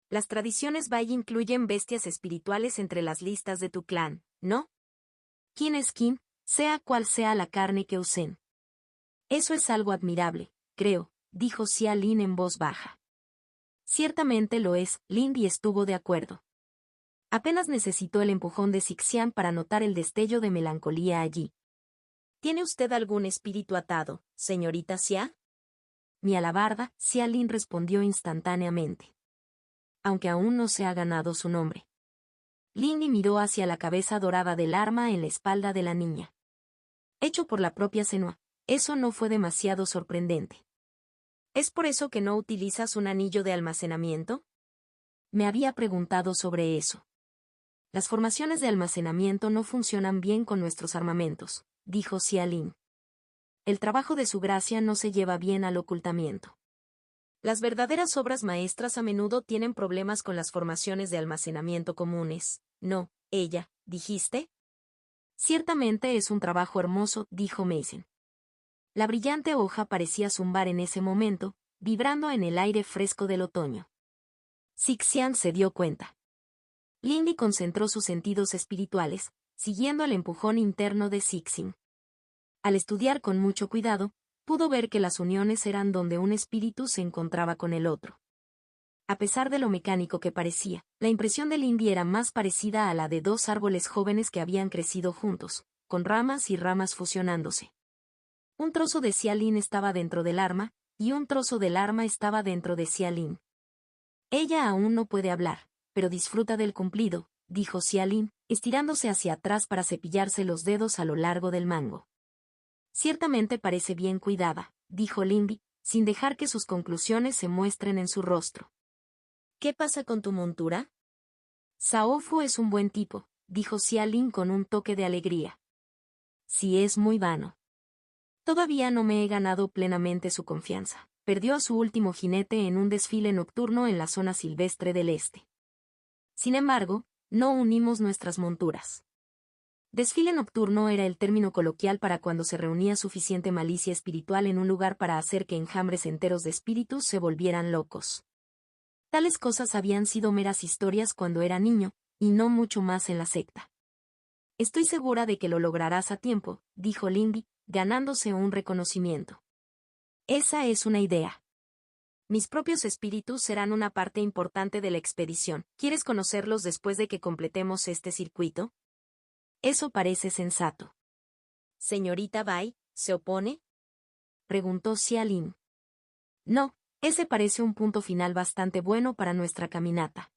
Las tradiciones Bai incluyen bestias espirituales entre las listas de tu clan, ¿no? ¿Quién es quién, sea cual sea la carne que usen? Eso es algo admirable, creo, dijo Xiaolin en voz baja. Ciertamente lo es, Lindy estuvo de acuerdo. Apenas necesitó el empujón de Sixian para notar el destello de melancolía allí. ¿Tiene usted algún espíritu atado, señorita Xia? Mi alabarda, Xiaolin respondió instantáneamente. Aunque aún no se ha ganado su nombre. Lindy miró hacia la cabeza dorada del arma en la espalda de la niña. Hecho por la propia Senua, eso no fue demasiado sorprendente. ¿Es por eso que no utilizas un anillo de almacenamiento? Me había preguntado sobre eso. Las formaciones de almacenamiento no funcionan bien con nuestros armamentos, dijo Xiaolin. El trabajo de su gracia no se lleva bien al ocultamiento. Las verdaderas obras maestras a menudo tienen problemas con las formaciones de almacenamiento comunes. No, ella, ¿dijiste? Ciertamente es un trabajo hermoso, dijo Mason. La brillante hoja parecía zumbar en ese momento, vibrando en el aire fresco del otoño. Sixian se dio cuenta. Lindy concentró sus sentidos espirituales, siguiendo el empujón interno de Sixin. Al estudiar con mucho cuidado, pudo ver que las uniones eran donde un espíritu se encontraba con el otro. A pesar de lo mecánico que parecía, la impresión de Lindy era más parecida a la de dos árboles jóvenes que habían crecido juntos, con ramas y ramas fusionándose. Un trozo de Xiaolin estaba dentro del arma, y un trozo del arma estaba dentro de Xiaolin. Ella aún no puede hablar, pero disfruta del cumplido, dijo Xiaolin, estirándose hacia atrás para cepillarse los dedos a lo largo del mango. Ciertamente parece bien cuidada, dijo Lindy, sin dejar que sus conclusiones se muestren en su rostro. ¿Qué pasa con tu montura? Saofu es un buen tipo, dijo Xiaolin con un toque de alegría. Sí, es muy vano. Todavía no me he ganado plenamente su confianza, perdió a su último jinete en un desfile nocturno en la zona silvestre del este. Sin embargo, no unimos nuestras monturas. Desfile nocturno era el término coloquial para cuando se reunía suficiente malicia espiritual en un lugar para hacer que enjambres enteros de espíritus se volvieran locos. Tales cosas habían sido meras historias cuando era niño, y no mucho más en la secta. Estoy segura de que lo lograrás a tiempo, dijo Lindy, ganándose un reconocimiento. Esa es una idea. Mis propios espíritus serán una parte importante de la expedición. ¿Quieres conocerlos después de que completemos este circuito? Eso parece sensato. ¿Señorita Bai, se opone? Preguntó Xia Lin. No, ese parece un punto final bastante bueno para nuestra caminata.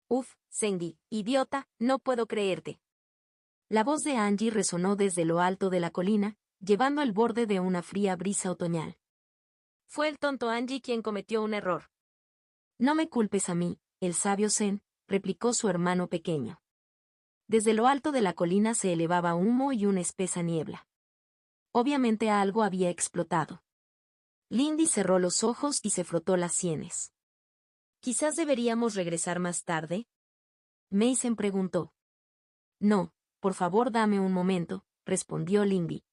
Uf, Zengyi, idiota, no puedo creerte. La voz de Angie resonó desde lo alto de la colina, llevando el borde de una fría brisa otoñal. Fue el tonto Angie quien cometió un error. No me culpes a mí, el sabio Zen, replicó su hermano pequeño. Desde lo alto de la colina se elevaba humo y una espesa niebla. Obviamente algo había explotado. Lindy cerró los ojos y se frotó las sienes. ¿Quizás deberíamos regresar más tarde? Mason preguntó. No, por favor dame un momento, respondió Lindy.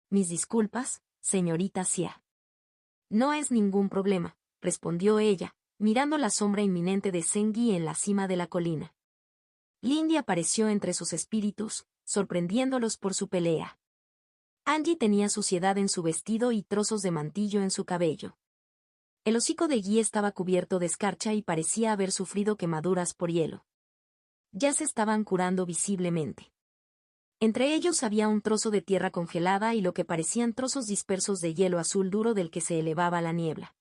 Mis disculpas, señorita Xia. No es ningún problema, respondió ella, mirando la sombra inminente de Zengyi en la cima de la colina. Lindy apareció entre sus espíritus, sorprendiéndolos por su pelea. Angie tenía suciedad en su vestido y trozos de mantillo en su cabello. El hocico de Guy estaba cubierto de escarcha y parecía haber sufrido quemaduras por hielo. Ya se estaban curando visiblemente. Entre ellos había un trozo de tierra congelada y lo que parecían trozos dispersos de hielo azul duro del que se elevaba la niebla.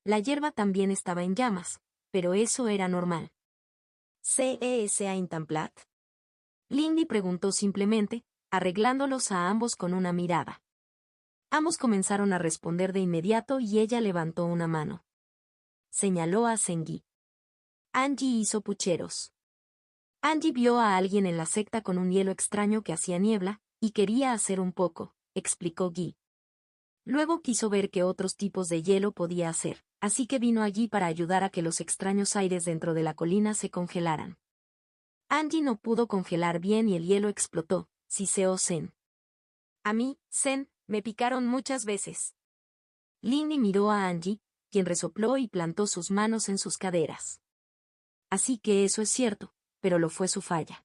La hierba también estaba en llamas, pero eso era normal. ¿C.E.S.A. Intamplat? Lindy preguntó simplemente, arreglándolos a ambos con una mirada. Ambos comenzaron a responder de inmediato y ella levantó una mano. Señaló a Zengyi. Angie hizo pucheros. Angie vio a alguien en la secta con un hielo extraño que hacía niebla, y quería hacer un poco, explicó Guy. Luego quiso ver qué otros tipos de hielo podía hacer, así que vino allí para ayudar a que los extraños aires dentro de la colina se congelaran. Angie no pudo congelar bien y el hielo explotó, siseó Zen. A mí, Zen, me picaron muchas veces. Lindy miró a Angie, quien resopló y plantó sus manos en sus caderas. Así que eso es cierto, pero lo fue su falla.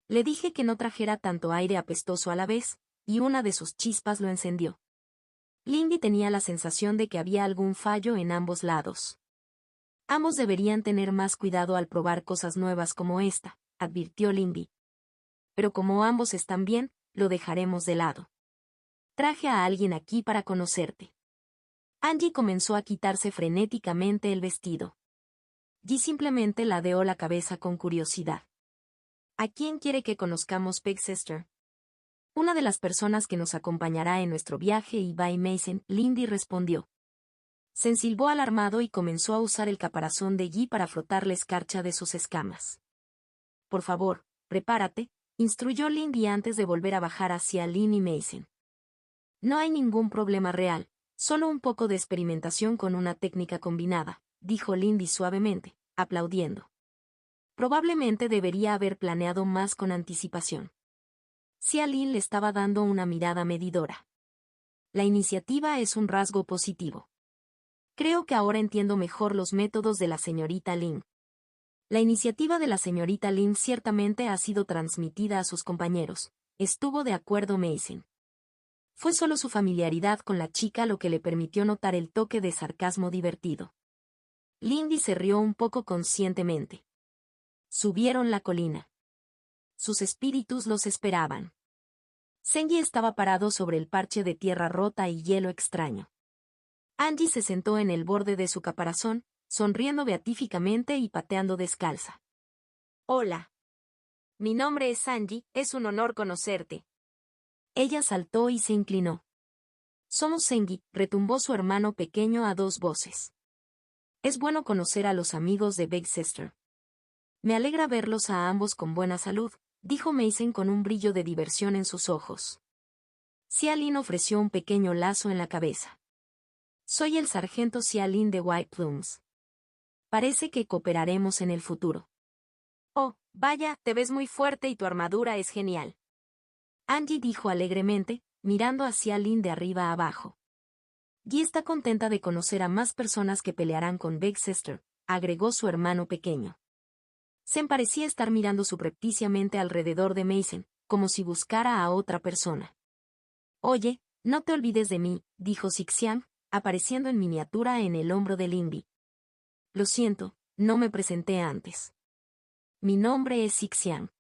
Le dije que no trajera tanto aire apestoso a la vez, y una de sus chispas lo encendió. Lindy tenía la sensación de que había algún fallo en ambos lados. Ambos deberían tener más cuidado al probar cosas nuevas como esta, advirtió Lindy. Pero como ambos están bien, lo dejaremos de lado. Traje a alguien aquí para conocerte. Angie comenzó a quitarse frenéticamente el vestido. Guy simplemente ladeó la cabeza con curiosidad. ¿A quién quiere que conozcamos, Big Sister? Una de las personas que nos acompañará en nuestro viaje y Bai Mason, Lindy respondió. Se ensilbó alarmado y comenzó a usar el caparazón de Guy para frotar la escarcha de sus escamas. Por favor, prepárate, instruyó Lindy antes de volver a bajar hacia Lynn y Mason. No hay ningún problema real, solo un poco de experimentación con una técnica combinada, dijo Lindy suavemente, aplaudiendo. Probablemente debería haber planeado más con anticipación. Xia Lin le estaba dando una mirada medidora. La iniciativa es un rasgo positivo. Creo que ahora entiendo mejor los métodos de la señorita Lin. La iniciativa de la señorita Lin ciertamente ha sido transmitida a sus compañeros, estuvo de acuerdo Mason. Fue solo su familiaridad con la chica lo que le permitió notar el toque de sarcasmo divertido. Lindy se rió un poco conscientemente. Subieron la colina. Sus espíritus los esperaban. Zengyi estaba parado sobre el parche de tierra rota y hielo extraño. Angie se sentó en el borde de su caparazón, sonriendo beatíficamente y pateando descalza. Hola. Mi nombre es Angie, es un honor conocerte. Ella saltó y se inclinó. Somos Zengyi, retumbó su hermano pequeño a dos voces. Es bueno conocer a los amigos de Big Sister. Me alegra verlos a ambos con buena salud, dijo Mason con un brillo de diversión en sus ojos. Xia Lin ofreció un pequeño lazo en la cabeza. Soy el sargento Xialin de White Plumes. Parece que cooperaremos en el futuro. Oh, vaya, te ves muy fuerte y tu armadura es genial. Angie dijo alegremente, mirando a Xialin de arriba a abajo. Guy está contenta de conocer a más personas que pelearán con Big Sister, agregó su hermano pequeño. Zen parecía estar mirando subrepticiamente alrededor de Mason, como si buscara a otra persona. Oye, no te olvides de mí, dijo Sixian, apareciendo en miniatura en el hombro de Lindy. Lo siento, no me presenté antes. Mi nombre es Sixian.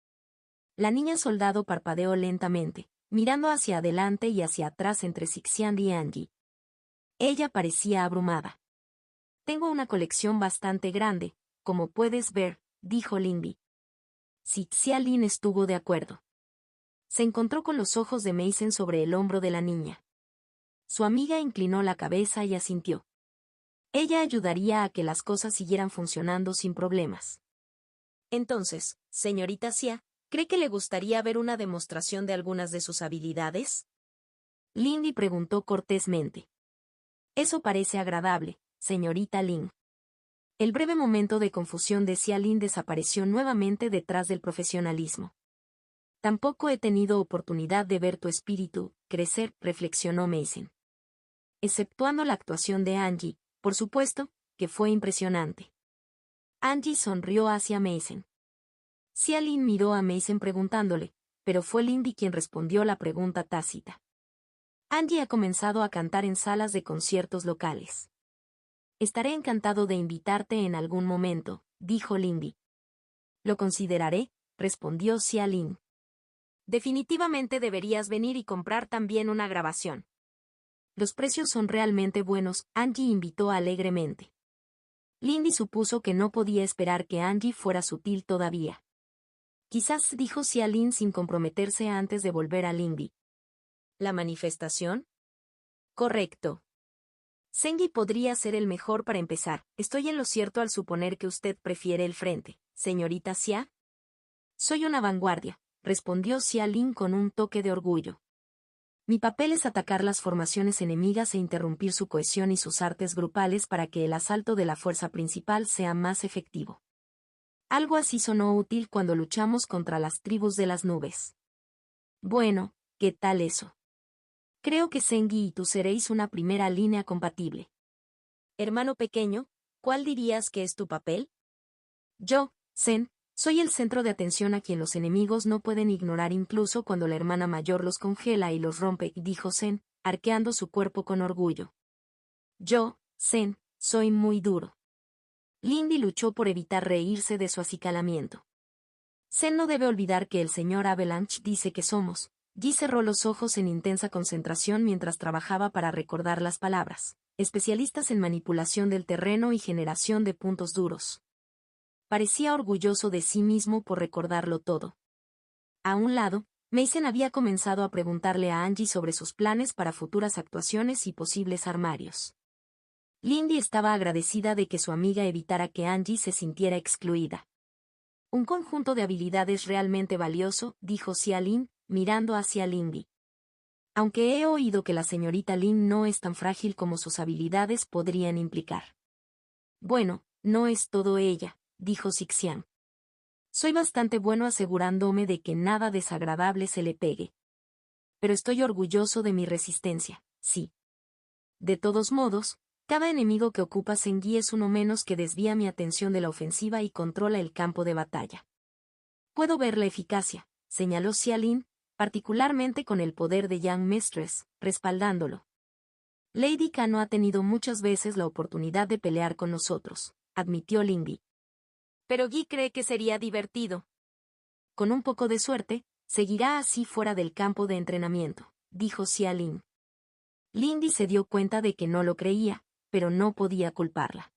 La niña soldado parpadeó lentamente, mirando hacia adelante y hacia atrás entre Sixian y Angie. Ella parecía abrumada. Tengo una colección bastante grande, como puedes ver, dijo Lindy. Xialin estuvo de acuerdo. Se encontró con los ojos de Mason sobre el hombro de la niña. Su amiga inclinó la cabeza y asintió. Ella ayudaría a que las cosas siguieran funcionando sin problemas. Entonces, señorita Xia, ¿cree que le gustaría ver una demostración de algunas de sus habilidades? Lindy preguntó cortésmente. Eso parece agradable, señorita Lin. El breve momento de confusión de Xialin desapareció nuevamente detrás del profesionalismo. Tampoco he tenido oportunidad de ver tu espíritu crecer, reflexionó Mason. Exceptuando la actuación de Angie, por supuesto, que fue impresionante. Angie sonrió hacia Mason. Xialin miró a Mason preguntándole, pero fue Lindy quien respondió la pregunta tácita. Angie ha comenzado a cantar en salas de conciertos locales. Estaré encantado de invitarte en algún momento, dijo Lindy. Lo consideraré, respondió Xialin. Definitivamente deberías venir y comprar también una grabación. Los precios son realmente buenos, Angie invitó alegremente. Lindy supuso que no podía esperar que Angie fuera sutil todavía. Quizás dijo Xialin sin comprometerse antes de volver a Lindy. ¿La manifestación? Correcto. Zengi podría ser el mejor para empezar. Estoy en lo cierto al suponer que usted prefiere el frente, señorita Xia. Soy una vanguardia, respondió Xialin con un toque de orgullo. Mi papel es atacar las formaciones enemigas e interrumpir su cohesión y sus artes grupales para que el asalto de la fuerza principal sea más efectivo. Algo así sonó útil cuando luchamos contra las tribus de las nubes. Bueno, ¿qué tal eso? Creo que Zengi y tú seréis una primera línea compatible. Hermano pequeño, ¿cuál dirías que es tu papel? Yo, Zen, soy el centro de atención a quien los enemigos no pueden ignorar incluso cuando la hermana mayor los congela y los rompe, dijo Zen, arqueando su cuerpo con orgullo. Yo, Zen, soy muy duro. Lindy luchó por evitar reírse de su acicalamiento. Zen no debe olvidar que el señor Avalanche dice que somos. Guy cerró los ojos en intensa concentración mientras trabajaba para recordar las palabras, especialistas en manipulación del terreno y generación de puntos duros. Parecía orgulloso de sí mismo por recordarlo todo. A un lado, Mason había comenzado a preguntarle a Angie sobre sus planes para futuras actuaciones y posibles armarios. Lindy estaba agradecida de que su amiga evitara que Angie se sintiera excluida. Un conjunto de habilidades realmente valioso, dijo Xialin, mirando hacia Lindy. Aunque he oído que la señorita Lin no es tan frágil como sus habilidades podrían implicar. Bueno, no es todo ella, dijo Sixian. Soy bastante bueno asegurándome de que nada desagradable se le pegue. Pero estoy orgulloso de mi resistencia, sí. De todos modos, cada enemigo que ocupa Zengi es uno menos que desvía mi atención de la ofensiva y controla el campo de batalla. Puedo ver la eficacia, señaló Xialin, particularmente con el poder de Young Mistress, respaldándolo. Lady K no ha tenido muchas veces la oportunidad de pelear con nosotros, admitió Lindy. Pero Guy cree que sería divertido. Con un poco de suerte, seguirá así fuera del campo de entrenamiento, dijo Xialin. Lindy se dio cuenta de que no lo creía, pero no podía culparla.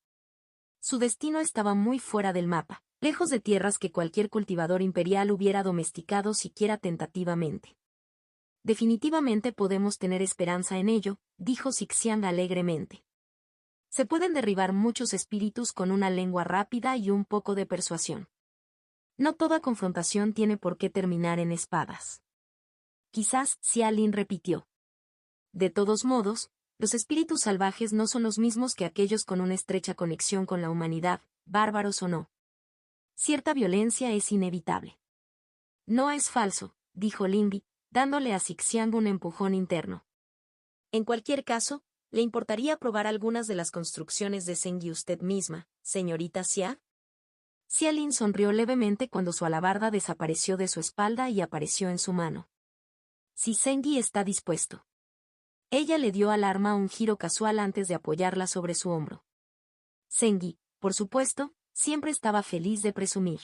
Su destino estaba muy fuera del mapa, lejos de tierras que cualquier cultivador imperial hubiera domesticado siquiera tentativamente. Definitivamente podemos tener esperanza en ello, dijo Sixian alegremente. Se pueden derribar muchos espíritus con una lengua rápida y un poco de persuasión. No toda confrontación tiene por qué terminar en espadas. Quizás Xialin repitió. De todos modos, Los espíritus salvajes no son los mismos que aquellos con una estrecha conexión con la humanidad, bárbaros o no. Cierta violencia es inevitable. No es falso, dijo Lindy, dándole a Sixiang un empujón interno. En cualquier caso, ¿le importaría probar algunas de las construcciones de Zengyi usted misma, señorita Xia? Xia Lin sonrió levemente cuando su alabarda desapareció de su espalda y apareció en su mano. Si Zengyi está dispuesto. Ella le dio al arma un giro casual antes de apoyarla sobre su hombro. Zengyi, por supuesto, siempre estaba feliz de presumir.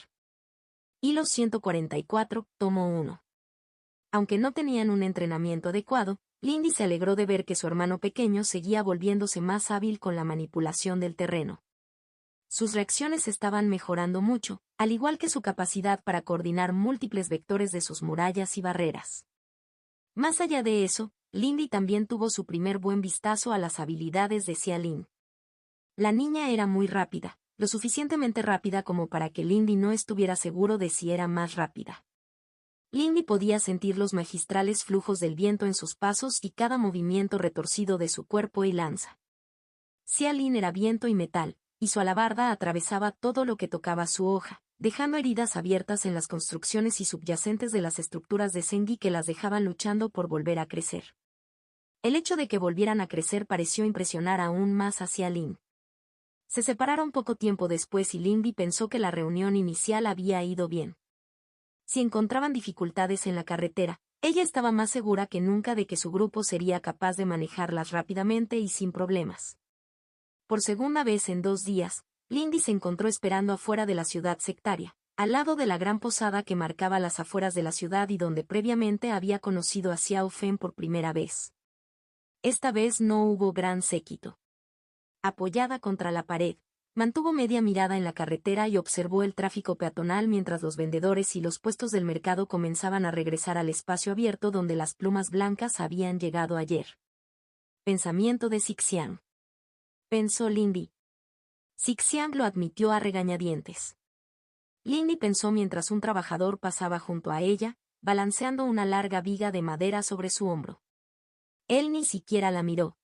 Hilo 144, tomo 1. Aunque no tenían un entrenamiento adecuado, Lindy se alegró de ver que su hermano pequeño seguía volviéndose más hábil con la manipulación del terreno. Sus reacciones estaban mejorando mucho, al igual que su capacidad para coordinar múltiples vectores de sus murallas y barreras. Más allá de eso, Lindy también tuvo su primer buen vistazo a las habilidades de Xia Lin. La niña era muy rápida, lo suficientemente rápida como para que Lindy no estuviera seguro de si era más rápida. Lindy podía sentir los magistrales flujos del viento en sus pasos y cada movimiento retorcido de su cuerpo y lanza. Xia Lin era viento y metal, y su alabarda atravesaba todo lo que tocaba su hoja, dejando heridas abiertas en las construcciones y subyacentes de las estructuras de Zengyi que las dejaban luchando por volver a crecer. El hecho de que volvieran a crecer pareció impresionar aún más a Xia Lin. Se separaron poco tiempo después y Lindy pensó que la reunión inicial había ido bien. Si encontraban dificultades en la carretera, ella estaba más segura que nunca de que su grupo sería capaz de manejarlas rápidamente y sin problemas. Por segunda vez en 2 días, Lindy se encontró esperando afuera de la ciudad sectaria, al lado de la gran posada que marcaba las afueras de la ciudad y donde previamente había conocido a Xiao Fen por primera vez. Esta vez no hubo gran séquito. Apoyada contra la pared, mantuvo media mirada en la carretera y observó el tráfico peatonal mientras los vendedores y los puestos del mercado comenzaban a regresar al espacio abierto donde las plumas blancas habían llegado ayer. Pensamiento de Sixiang. Pensó Lindy. Sixiang lo admitió a regañadientes. Lindy pensó mientras un trabajador pasaba junto a ella, balanceando una larga viga de madera sobre su hombro. Él ni siquiera la miró.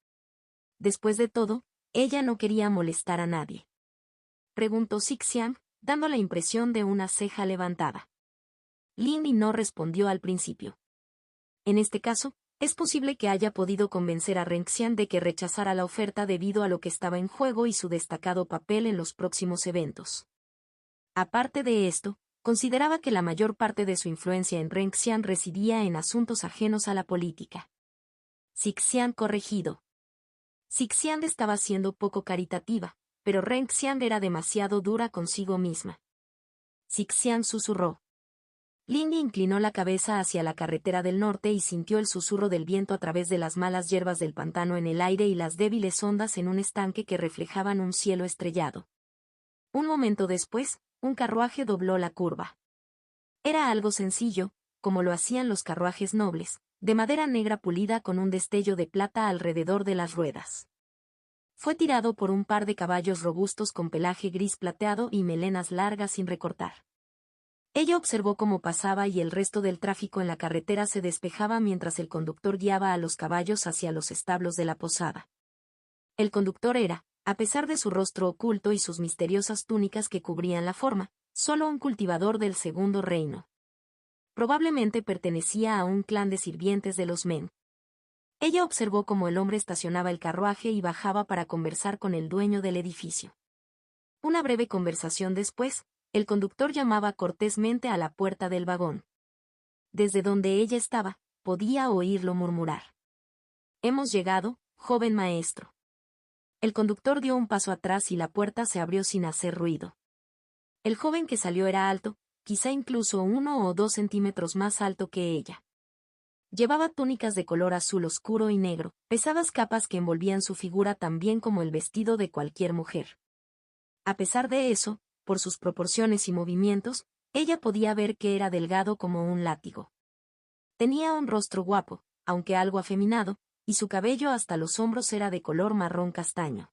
Después de todo, ella no quería molestar a nadie. Preguntó Sixiang, dando la impresión de una ceja levantada. Lindy no respondió al principio. En este caso, es posible que haya podido convencer a Renxian de que rechazara la oferta debido a lo que estaba en juego y su destacado papel en los próximos eventos. Aparte de esto, consideraba que la mayor parte de su influencia en Renxian residía en asuntos ajenos a la política. Sixiang corregido. Sixiang estaba siendo poco caritativa, pero Renxian era demasiado dura consigo misma. Sixiang susurró. Lindy inclinó la cabeza hacia la carretera del norte y sintió el susurro del viento a través de las malas hierbas del pantano en el aire y las débiles ondas en un estanque que reflejaban un cielo estrellado. Un momento después, un carruaje dobló la curva. Era algo sencillo, como lo hacían los carruajes nobles, de madera negra pulida con un destello de plata alrededor de las ruedas. Fue tirado por un par de caballos robustos con pelaje gris plateado y melenas largas sin recortar. Ella observó cómo pasaba y el resto del tráfico en la carretera se despejaba mientras el conductor guiaba a los caballos hacia los establos de la posada. El conductor era, a pesar de su rostro oculto y sus misteriosas túnicas que cubrían la forma, solo un cultivador del Segundo Reino. Probablemente pertenecía a un clan de sirvientes de los Men. Ella observó cómo el hombre estacionaba el carruaje y bajaba para conversar con el dueño del edificio. Una breve conversación después, el conductor llamaba cortésmente a la puerta del vagón. Desde donde ella estaba, podía oírlo murmurar. «Hemos llegado, joven maestro». El conductor dio un paso atrás y la puerta se abrió sin hacer ruido. El joven que salió era alto, quizá incluso 1 o 2 centímetros más alto que ella. Llevaba túnicas de color azul oscuro y negro, pesadas capas que envolvían su figura tan bien como el vestido de cualquier mujer. A pesar de eso, por sus proporciones y movimientos, ella podía ver que era delgado como un látigo. Tenía un rostro guapo, aunque algo afeminado, y su cabello hasta los hombros era de color marrón castaño.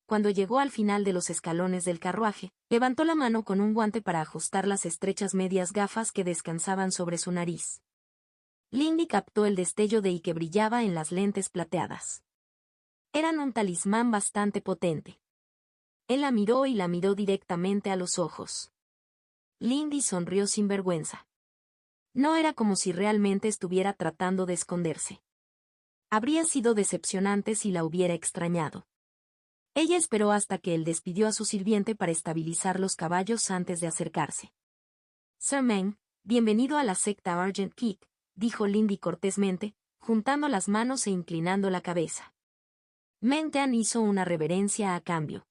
Cuando llegó al final de los escalones del carruaje, levantó la mano con un guante para ajustar las estrechas medias gafas que descansaban sobre su nariz. Lindy captó el destello de y que brillaba en las lentes plateadas. Eran un talismán bastante potente. Él la miró y la miró directamente a los ojos. Lindy sonrió sin vergüenza. No era como si realmente estuviera tratando de esconderse. Habría sido decepcionante si la hubiera extrañado. Ella esperó hasta que él despidió a su sirviente para estabilizar los caballos antes de acercarse. Sir Meng, bienvenido a la secta Argent Kick, dijo Lindy cortésmente, juntando las manos e inclinando la cabeza. Meng Dan hizo una reverencia a cambio.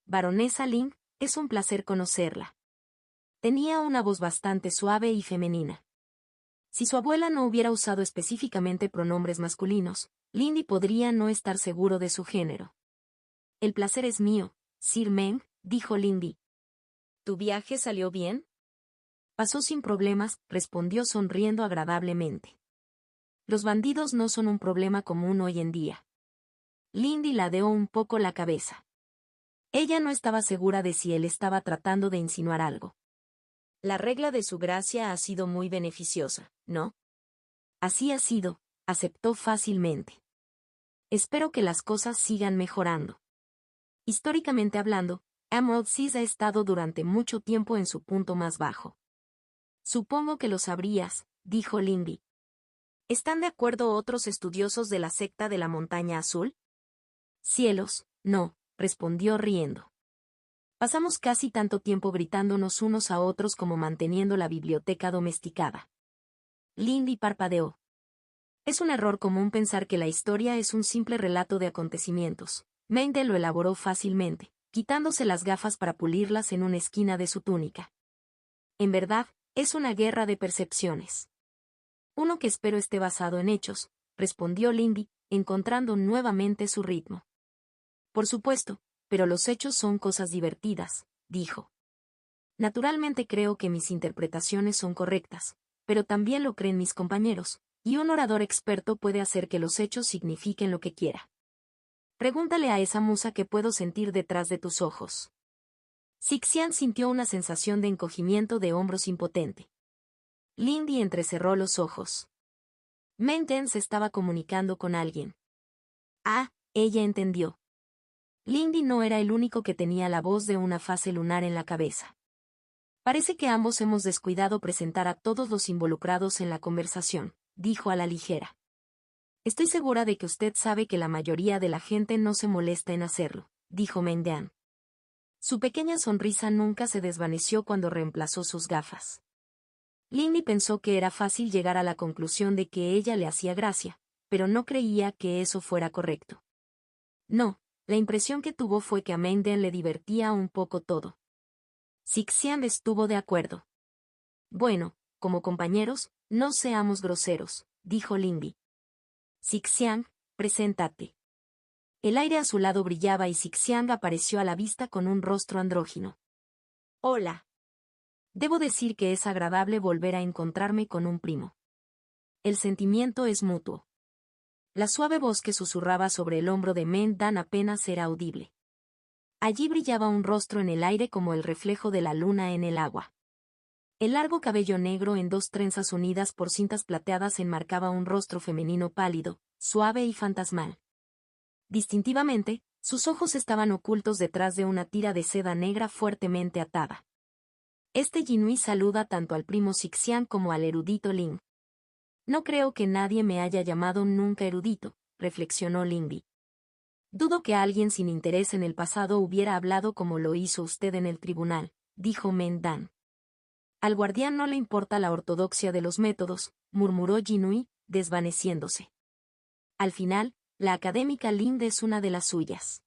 Baronesa Ling, es un placer conocerla. Tenía una voz bastante suave y femenina. Si su abuela no hubiera usado específicamente pronombres masculinos, Lindy podría no estar seguro de su género. El placer es mío, Sir Meng, dijo Lindy. ¿Tu viaje salió bien? Pasó sin problemas, respondió sonriendo agradablemente. Los bandidos no son un problema común hoy en día. Lindy ladeó un poco la cabeza. Ella no estaba segura de si él estaba tratando de insinuar algo. La regla de su gracia ha sido muy beneficiosa, ¿no? Así ha sido, aceptó fácilmente. Espero que las cosas sigan mejorando. Históricamente hablando, Emerald Seas ha estado durante mucho tiempo en su punto más bajo. Supongo que lo sabrías, dijo Lindy. ¿Están de acuerdo otros estudiosos de la secta de la Montaña Azul? Cielos, no, respondió riendo. Pasamos casi tanto tiempo gritándonos unos a otros como manteniendo la biblioteca domesticada. Lindy parpadeó. Es un error común pensar que la historia es un simple relato de acontecimientos. Mende lo elaboró fácilmente, quitándose las gafas para pulirlas en una esquina de su túnica. En verdad, es una guerra de percepciones. Uno que espero esté basado en hechos, respondió Lindy, encontrando nuevamente su ritmo. Por supuesto, pero los hechos son cosas divertidas, dijo. Naturalmente creo que mis interpretaciones son correctas, pero también lo creen mis compañeros, y un orador experto puede hacer que los hechos signifiquen lo que quiera. Pregúntale a esa musa qué puedo sentir detrás de tus ojos. Sixian sintió una sensación de encogimiento de hombros impotente. Lindy entrecerró los ojos. Menten se estaba comunicando con alguien. Ah, ella entendió. Lindy no era el único que tenía la voz de una fase lunar en la cabeza. Parece que ambos hemos descuidado presentar a todos los involucrados en la conversación, dijo a la ligera. Estoy segura de que usted sabe que la mayoría de la gente no se molesta en hacerlo, dijo Mengdan. Su pequeña sonrisa nunca se desvaneció cuando reemplazó sus gafas. Lindy pensó que era fácil llegar a la conclusión de que ella le hacía gracia, pero no creía que eso fuera correcto. No, la impresión que tuvo fue que a Mengdan le divertía un poco todo. Sixian estuvo de acuerdo. Bueno, como compañeros, no seamos groseros, dijo Lindy. Sixian, preséntate. El aire a su lado brillaba y Sixian apareció a la vista con un rostro andrógino. Hola. Debo decir que es agradable volver a encontrarme con un primo. El sentimiento es mutuo. La suave voz que susurraba sobre el hombro de Mengdan apenas era audible. Allí brillaba un rostro en el aire como el reflejo de la luna en el agua. El largo cabello negro en dos trenzas unidas por cintas plateadas enmarcaba un rostro femenino pálido, suave y fantasmal. Distintivamente, sus ojos estaban ocultos detrás de una tira de seda negra fuertemente atada. Este Jinui saluda tanto al primo Sixian como al erudito Ling. No creo que nadie me haya llamado nunca erudito, reflexionó Lindy. Dudo que alguien sin interés en el pasado hubiera hablado como lo hizo usted en el tribunal, dijo Mengdan. Al guardián no le importa la ortodoxia de los métodos, murmuró Jinui, desvaneciéndose. Al final, la académica Lind es una de las suyas.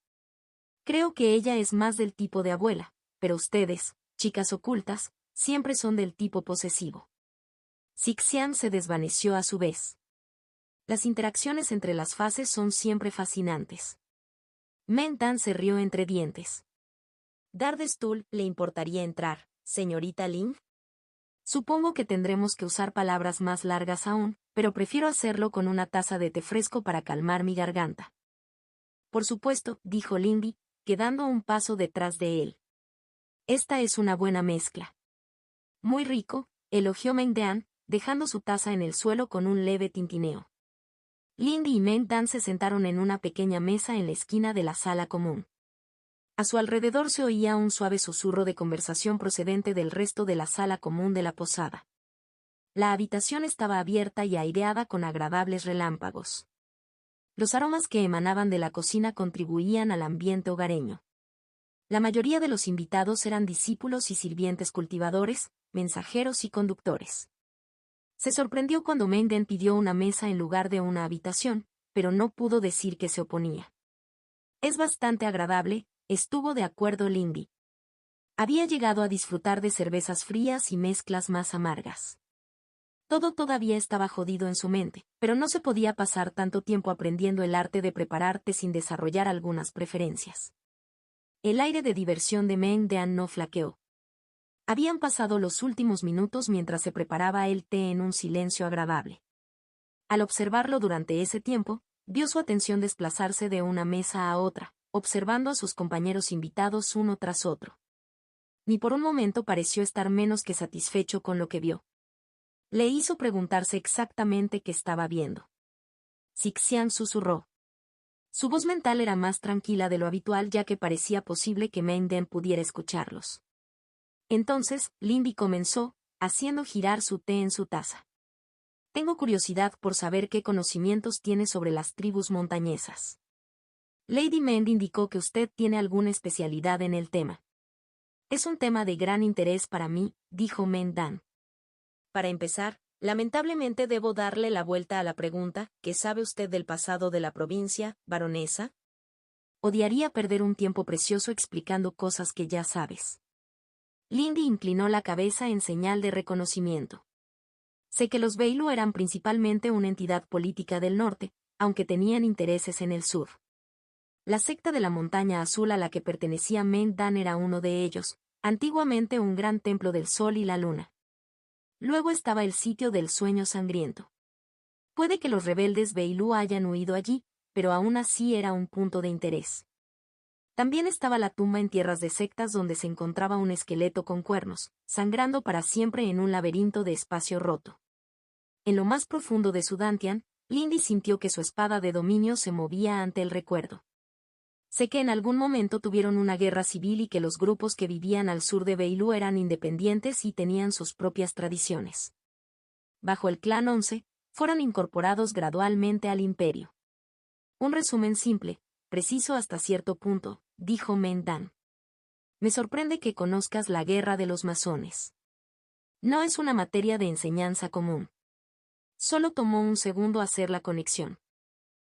Creo que ella es más del tipo de abuela, pero ustedes, chicas ocultas, siempre son del tipo posesivo. Sixian se desvaneció a su vez. Las interacciones entre las fases son siempre fascinantes. Mengdan se rió entre dientes. ¿Dardestuhl le importaría entrar, señorita Ling? Supongo que tendremos que usar palabras más largas aún, pero prefiero hacerlo con una taza de té fresco para calmar mi garganta. Por supuesto, dijo Lindy, quedando un paso detrás de él. Esta es una buena mezcla. Muy rico, elogió Mengdan, dejando su taza en el suelo con un leve tintineo. Lindy y Meng Dan se sentaron en una pequeña mesa en la esquina de la sala común. A su alrededor se oía un suave susurro de conversación procedente del resto de la sala común de la posada. La habitación estaba abierta y aireada con agradables relámpagos. Los aromas que emanaban de la cocina contribuían al ambiente hogareño. La mayoría de los invitados eran discípulos y sirvientes cultivadores, mensajeros y conductores. Se sorprendió cuando Meng Dan pidió una mesa en lugar de una habitación, pero no pudo decir que se oponía. Es bastante agradable, estuvo de acuerdo Lindy. Había llegado a disfrutar de cervezas frías y mezclas más amargas. Todo todavía estaba jodido en su mente, pero no se podía pasar tanto tiempo aprendiendo el arte de preparar té sin desarrollar algunas preferencias. El aire de diversión de Meng Dan no flaqueó. Habían pasado los últimos minutos mientras se preparaba el té en un silencio agradable. Al observarlo durante ese tiempo, vio su atención desplazarse de una mesa a otra, observando a sus compañeros invitados uno tras otro. Ni por un momento pareció estar menos que satisfecho con lo que vio. Le hizo preguntarse exactamente qué estaba viendo. Sixian susurró. Su voz mental era más tranquila de lo habitual ya que parecía posible que Meng Dan pudiera escucharlos. Entonces, Lindy comenzó, haciendo girar su té en su taza. Tengo curiosidad por saber qué conocimientos tiene sobre las tribus montañesas. Lady Meng indicó que usted tiene alguna especialidad en el tema. Es un tema de gran interés para mí, dijo Meng Dan. Para empezar, lamentablemente debo darle la vuelta a la pregunta, ¿qué sabe usted del pasado de la provincia, baronesa? Odiaría perder un tiempo precioso explicando cosas que ya sabes. Lindy inclinó la cabeza en señal de reconocimiento. Sé que los Bailu eran principalmente una entidad política del norte, aunque tenían intereses en el sur. La secta de la Montaña Azul a la que pertenecía Meng Dan era uno de ellos, antiguamente un gran templo del sol y la luna. Luego estaba el sitio del sueño sangriento. Puede que los rebeldes Bailu hayan huido allí, pero aún así era un punto de interés. También estaba la tumba en tierras de sectas donde se encontraba un esqueleto con cuernos, sangrando para siempre en un laberinto de espacio roto. En lo más profundo de su dantian, Lindy sintió que su espada de dominio se movía ante el recuerdo. Sé que en algún momento tuvieron una guerra civil y que los grupos que vivían al sur de Bailu eran independientes y tenían sus propias tradiciones. Bajo el clan 11, fueron incorporados gradualmente al imperio. Un resumen simple, preciso hasta cierto punto, dijo Meng Dan. Me sorprende que conozcas la guerra de los masones. No es una materia de enseñanza común. Solo tomó un segundo hacer la conexión.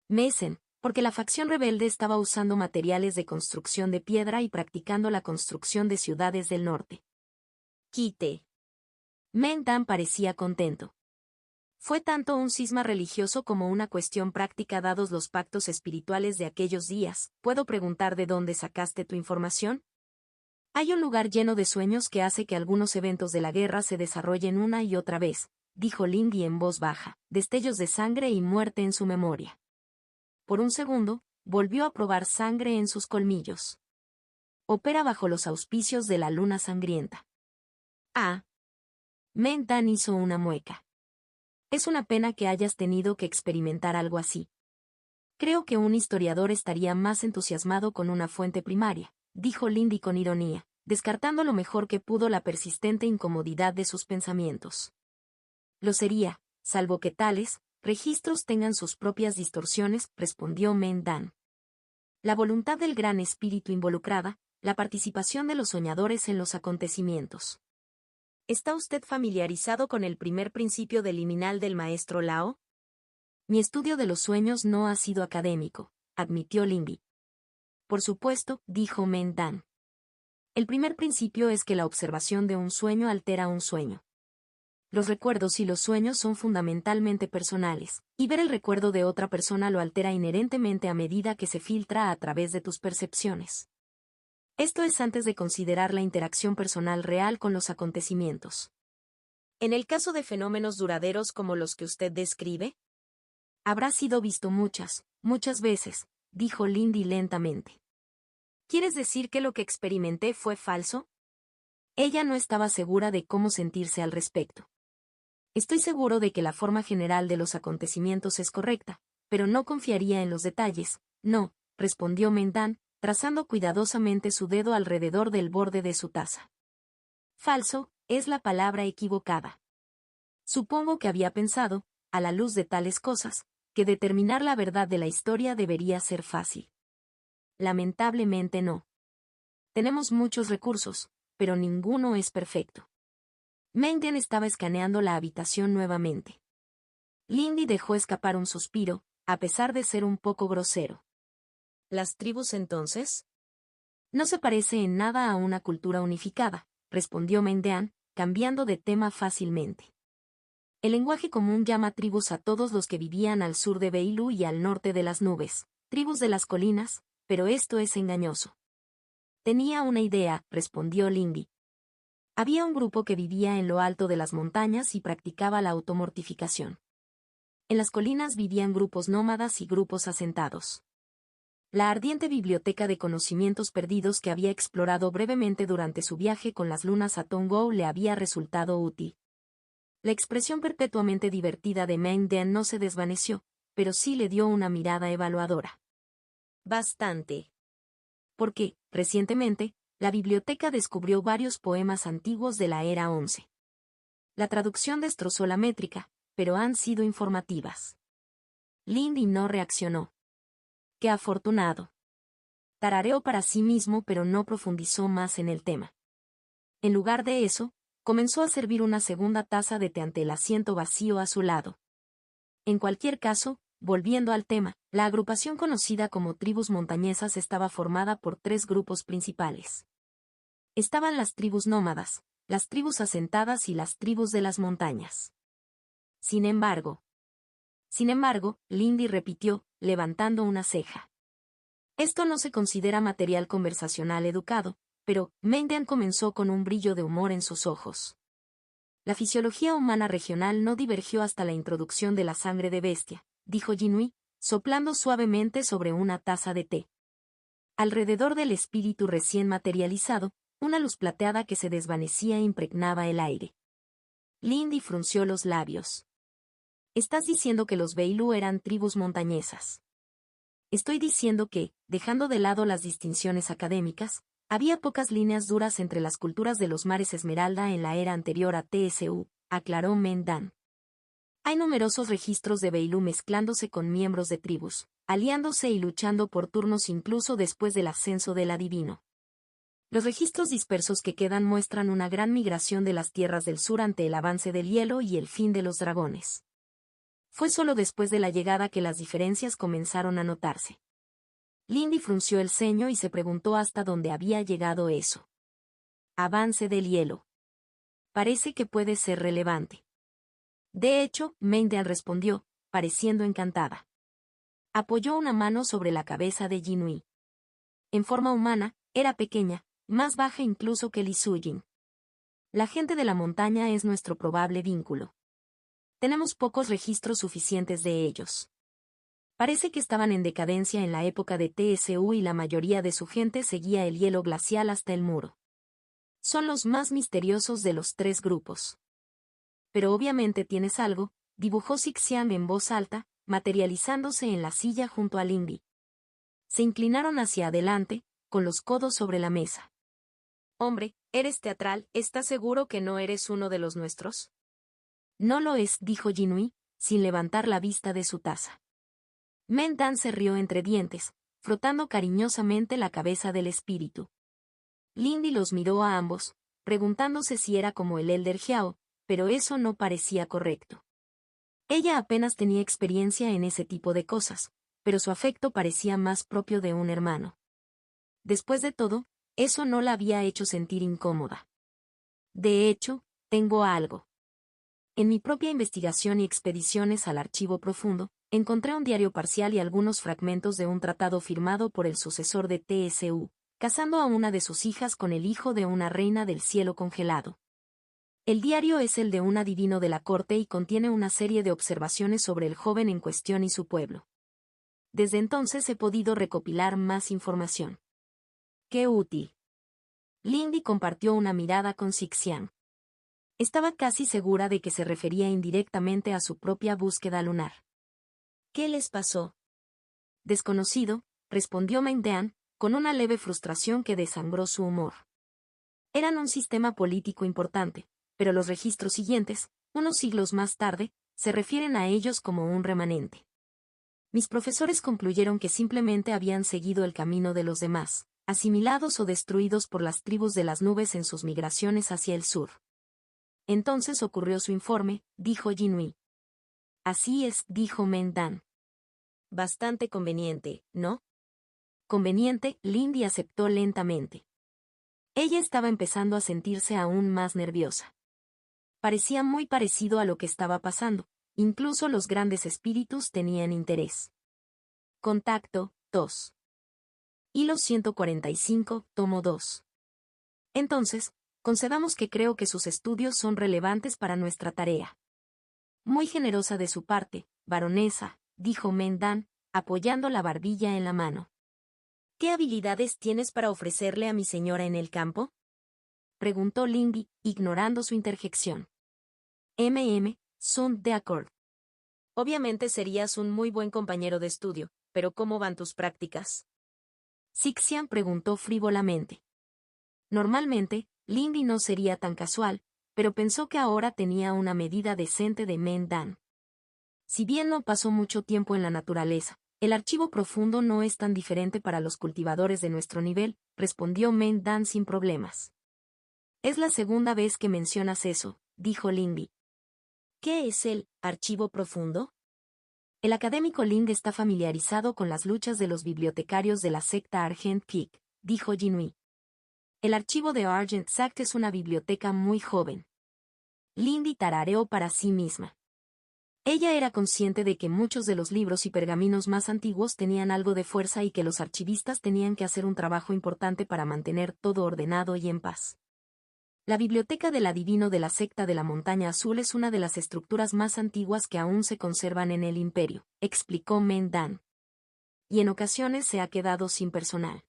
Mesen, porque la facción rebelde estaba usando materiales de construcción de piedra y practicando la construcción de ciudades del norte. Quite. Meng Dan parecía contento. Fue tanto un cisma religioso como una cuestión práctica dados los pactos espirituales de aquellos días. ¿Puedo preguntar de dónde sacaste tu información? Hay un lugar lleno de sueños que hace que algunos eventos de la guerra se desarrollen una y otra vez, dijo Lindy en voz baja, destellos de sangre y muerte en su memoria. Por un segundo, volvió a probar sangre en sus colmillos. Opera bajo los auspicios de la luna sangrienta. Ah. Meng Dan hizo una mueca. Es una pena que hayas tenido que experimentar algo así. Creo que un historiador estaría más entusiasmado con una fuente primaria, dijo Lindy con ironía, descartando lo mejor que pudo la persistente incomodidad de sus pensamientos. Lo sería, salvo que tales registros tengan sus propias distorsiones, respondió Meng Dan. La voluntad del gran espíritu involucrada, la participación de los soñadores en los acontecimientos. ¿Está usted familiarizado con el primer principio del liminal del maestro Lao? Mi estudio de los sueños no ha sido académico, admitió Lindy. Por supuesto, dijo Meng Dan. El primer principio es que la observación de un sueño altera un sueño. Los recuerdos y los sueños son fundamentalmente personales, y ver el recuerdo de otra persona lo altera inherentemente a medida que se filtra a través de tus percepciones. Esto es antes de considerar la interacción personal real con los acontecimientos. En el caso de fenómenos duraderos como los que usted describe, habrá sido visto muchas veces, dijo Lindy lentamente. ¿Quieres decir que lo que experimenté fue falso? Ella no estaba segura de cómo sentirse al respecto. Estoy seguro de que la forma general de los acontecimientos es correcta, pero no confiaría en los detalles. No, respondió Mendan, trazando cuidadosamente su dedo alrededor del borde de su taza. Falso, es la palabra equivocada. Supongo que había pensado, a la luz de tales cosas, que determinar la verdad de la historia debería ser fácil. Lamentablemente no. Tenemos muchos recursos, pero ninguno es perfecto. Mendan estaba escaneando la habitación nuevamente. Lindy dejó escapar un suspiro, a pesar de ser un poco grosero. ¿Las tribus entonces? No se parece en nada a una cultura unificada, respondió Mendan, cambiando de tema fácilmente. El lenguaje común llama tribus a todos los que vivían al sur de Beilu y al norte de las nubes, tribus de las colinas, pero esto es engañoso. Tenía una idea, respondió Lindy. Había un grupo que vivía en lo alto de las montañas y practicaba la automortificación. En las colinas vivían grupos nómadas y grupos asentados. La ardiente biblioteca de conocimientos perdidos que había explorado brevemente durante su viaje con las lunas a Tongo le había resultado útil. La expresión perpetuamente divertida de Mendan no se desvaneció, pero sí le dio una mirada evaluadora. Bastante. Porque, recientemente, la biblioteca descubrió varios poemas antiguos de la era 11. La traducción destrozó la métrica, pero han sido informativas. Lindy no reaccionó. ¡Qué afortunado! Tarareó para sí mismo, pero no profundizó más en el tema. En lugar de eso, comenzó a servir una segunda taza de té ante el asiento vacío a su lado. En cualquier caso, volviendo al tema, la agrupación conocida como tribus montañesas estaba formada por tres grupos principales. Estaban las tribus nómadas, las tribus asentadas y las tribus de las montañas. Sin embargo, Lindy repitió, levantando una ceja. Esto no se considera material conversacional educado, pero Mendan comenzó con un brillo de humor en sus ojos. La fisiología humana regional no divergió hasta la introducción de la sangre de bestia, dijo Jinui, soplando suavemente sobre una taza de té. Alrededor del espíritu recién materializado, una luz plateada que se desvanecía impregnaba el aire. Lindy frunció los labios. Estás diciendo que los Beilu eran tribus montañesas. Estoy diciendo que, dejando de lado las distinciones académicas, había pocas líneas duras entre las culturas de los mares Esmeralda en la era anterior a TSU, aclaró Mendan. Hay numerosos registros de Beilu mezclándose con miembros de tribus, aliándose y luchando por turnos incluso después del ascenso del adivino. Los registros dispersos que quedan muestran una gran migración de las tierras del sur ante el avance del hielo y el fin de los dragones. Fue solo después de la llegada que las diferencias comenzaron a notarse. Lindy frunció el ceño y se preguntó hasta dónde había llegado eso. Avance del hielo. Parece que puede ser relevante. De hecho, Mendan respondió, pareciendo encantada. Apoyó una mano sobre la cabeza de Jinui. En forma humana, era pequeña, más baja incluso que Li Sujin. La gente de la montaña es nuestro probable vínculo. Tenemos pocos registros suficientes de ellos. Parece que estaban en decadencia en la época de TSU y la mayoría de su gente seguía el hielo glacial hasta el muro. Son los más misteriosos de los tres grupos. Pero obviamente tienes algo, dibujó Sixian en voz alta, materializándose en la silla junto a Lindy. Se inclinaron hacia adelante, con los codos sobre la mesa. Hombre, eres teatral, ¿estás seguro que no eres uno de los nuestros? No lo es, dijo Jinui, sin levantar la vista de su taza. Mendan se rió entre dientes, frotando cariñosamente la cabeza del espíritu. Lindy los miró a ambos, preguntándose si era como el Elder Xiao, pero eso no parecía correcto. Ella apenas tenía experiencia en ese tipo de cosas, pero su afecto parecía más propio de un hermano. Después de todo, eso no la había hecho sentir incómoda. De hecho, tengo algo. En mi propia investigación y expediciones al archivo profundo, encontré un diario parcial y algunos fragmentos de un tratado firmado por el sucesor de TSU, casando a una de sus hijas con el hijo de una reina del cielo congelado. El diario es el de un adivino de la corte y contiene una serie de observaciones sobre el joven en cuestión y su pueblo. Desde entonces he podido recopilar más información. ¡Qué útil! Lindy compartió una mirada con Sixian. Estaba casi segura de que se refería indirectamente a su propia búsqueda lunar. ¿Qué les pasó? Desconocido, respondió Mendean, con una leve frustración que desangró su humor. Eran un sistema político importante, pero los registros siguientes, unos siglos más tarde, se refieren a ellos como un remanente. Mis profesores concluyeron que simplemente habían seguido el camino de los demás, asimilados o destruidos por las tribus de las nubes en sus migraciones hacia el sur. Entonces ocurrió su informe, dijo Jinui. Así es, dijo Mendan. Bastante conveniente, ¿no? Conveniente, Lindy aceptó lentamente. Ella estaba empezando a sentirse aún más nerviosa. Parecía muy parecido a lo que estaba pasando, incluso los grandes espíritus tenían interés. Contacto, 2. Hilo 145, tomo 2. Entonces, concedamos que creo que sus estudios son relevantes para nuestra tarea. Muy generosa de su parte, baronesa, dijo Mendan, apoyando la barbilla en la mano. ¿Qué habilidades tienes para ofrecerle a mi señora en el campo? Preguntó Lindy, ignorando su interjección. Son de acuerdo. Obviamente serías un muy buen compañero de estudio, pero ¿cómo van tus prácticas? Sixian preguntó frívolamente. Normalmente, Lindy no sería tan casual, pero pensó que ahora tenía una medida decente de Mendan. Si bien no pasó mucho tiempo en la naturaleza, el archivo profundo no es tan diferente para los cultivadores de nuestro nivel, respondió Mendan sin problemas. Es la segunda vez que mencionas eso, dijo Lindy. ¿Qué es el archivo profundo? El académico Ling está familiarizado con las luchas de los bibliotecarios de la secta Argent Peak, dijo Jinui. El archivo de Argent Sact es una biblioteca muy joven. Lindy tarareó para sí misma. Ella era consciente de que muchos de los libros y pergaminos más antiguos tenían algo de fuerza y que los archivistas tenían que hacer un trabajo importante para mantener todo ordenado y en paz. La biblioteca del adivino de la secta de la Montaña Azul es una de las estructuras más antiguas que aún se conservan en el imperio, explicó Mendan. Y en ocasiones se ha quedado sin personal.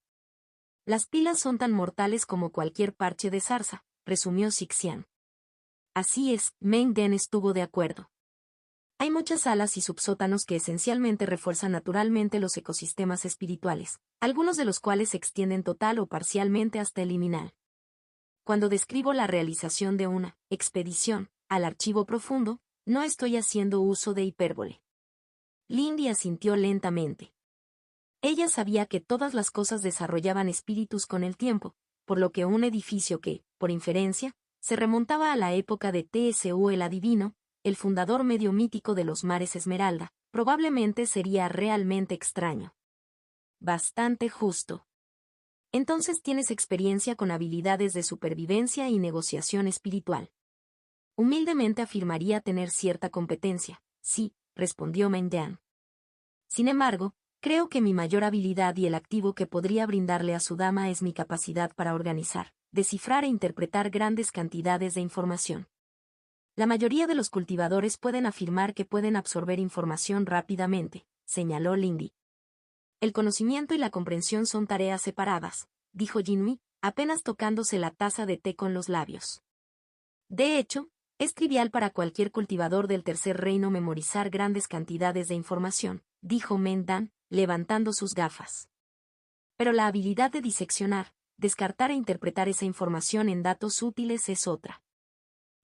Las pilas son tan mortales como cualquier parche de zarza, resumió Sixian. Así es, Mendan estuvo de acuerdo. Hay muchas salas y subsótanos que esencialmente refuerzan naturalmente los ecosistemas espirituales, algunos de los cuales se extienden total o parcialmente hasta el liminal. Cuando describo la realización de una expedición al archivo profundo, no estoy haciendo uso de hipérbole. Lindy asintió lentamente. Ella sabía que todas las cosas desarrollaban espíritus con el tiempo, por lo que un edificio que, por inferencia, se remontaba a la época de Tsu el Adivino, el fundador medio mítico de los mares Esmeralda, probablemente sería realmente extraño. Bastante justo. Entonces tienes experiencia con habilidades de supervivencia y negociación espiritual. Humildemente afirmaría tener cierta competencia, sí, respondió Mendan. Sin embargo, creo que mi mayor habilidad y el activo que podría brindarle a su dama es mi capacidad para organizar, descifrar e interpretar grandes cantidades de información. La mayoría de los cultivadores pueden afirmar que pueden absorber información rápidamente, señaló Lindy. El conocimiento y la comprensión son tareas separadas, dijo Jinui, apenas tocándose la taza de té con los labios. De hecho, es trivial para cualquier cultivador del tercer reino memorizar grandes cantidades de información, dijo Mendan, levantando sus gafas. Pero la habilidad de diseccionar, descartar e interpretar esa información en datos útiles es otra.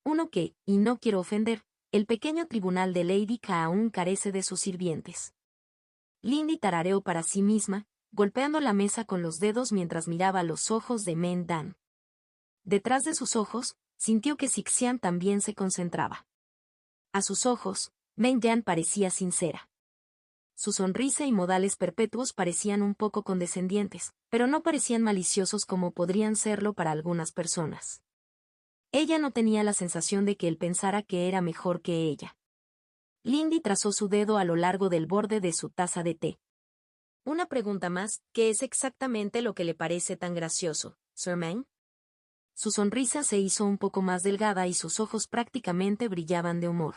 Uno que, y no quiero ofender, el pequeño tribunal de Lady Ka aún carece de sus sirvientes. Lindy tarareó para sí misma, golpeando la mesa con los dedos mientras miraba los ojos de Mendan. Detrás de sus ojos, sintió que Sixian también se concentraba. A sus ojos, Mendan parecía sincera. Su sonrisa y modales perpetuos parecían un poco condescendientes, pero no parecían maliciosos como podrían serlo para algunas personas. Ella no tenía la sensación de que él pensara que era mejor que ella. Lindy trazó su dedo a lo largo del borde de su taza de té. Una pregunta más, ¿qué es exactamente lo que le parece tan gracioso, Sir Meng? Su sonrisa se hizo un poco más delgada y sus ojos prácticamente brillaban de humor.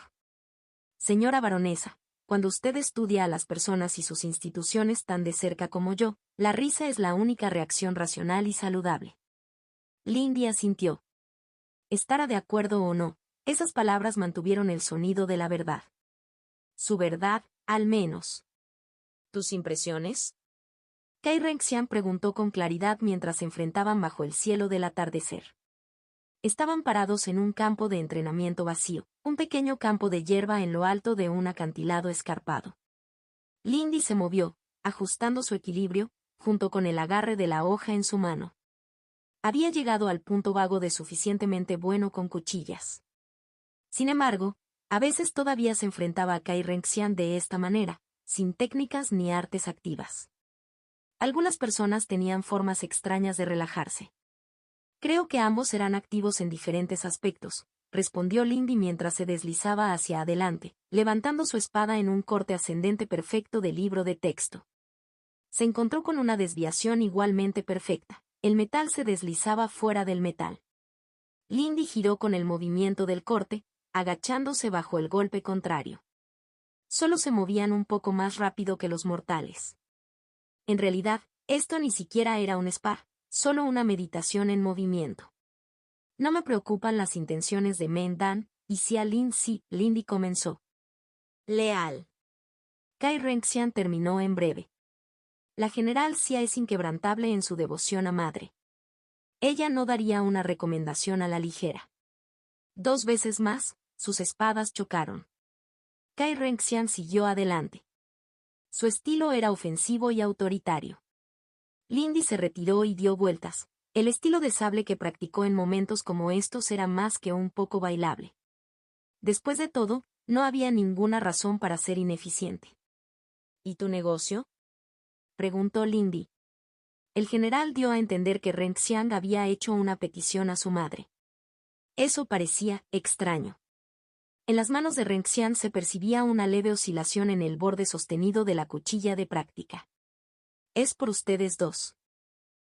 Señora baronesa, cuando usted estudia a las personas y sus instituciones tan de cerca como yo, la risa es la única reacción racional y saludable. Lindy asintió. Estara de acuerdo o no, esas palabras mantuvieron el sonido de la verdad. Su verdad, Al menos. ¿Tus impresiones? Kai Renxian preguntó con claridad mientras se enfrentaban bajo el cielo del atardecer. Estaban parados en un campo de entrenamiento vacío, un pequeño campo de hierba en lo alto de un acantilado escarpado. Lindy se movió, ajustando su equilibrio, junto con el agarre de la hoja en su mano. Había llegado al punto vago de suficientemente bueno con cuchillas. Sin embargo, a veces todavía se enfrentaba a Kai Renxian de esta manera, sin técnicas ni artes activas. Algunas personas tenían formas extrañas de relajarse. Creo que ambos serán activos en diferentes aspectos, respondió Lindy mientras se deslizaba hacia adelante, levantando su espada en un corte ascendente perfecto de libro de texto. Se encontró con una desviación igualmente perfecta. El metal se deslizaba fuera del metal. Lindy giró con el movimiento del corte, agachándose bajo el golpe contrario. Solo se movían un poco más rápido que los mortales. En realidad, esto ni siquiera era un spa, solo una meditación en movimiento. No me preocupan las intenciones de Meng Dan, y Xia Lin sí, Lindy comenzó. Leal. Kai Renxian terminó en breve. La general Xia es inquebrantable en su devoción a madre. Ella no daría una recomendación a la ligera. 2 veces más, sus espadas chocaron. Kai Renxian siguió adelante. Su estilo era ofensivo y autoritario. Lindy se retiró y dio vueltas. El estilo de sable que practicó en momentos como estos era más que un poco bailable. Después de todo, no había ninguna razón para ser ineficiente. ¿Y tu negocio?, preguntó Lindy. El general dio a entender que Renxian había hecho una petición a su madre. Eso parecía extraño. En las manos de Renxian se percibía una leve oscilación en el borde sostenido de la cuchilla de práctica. Es por ustedes dos.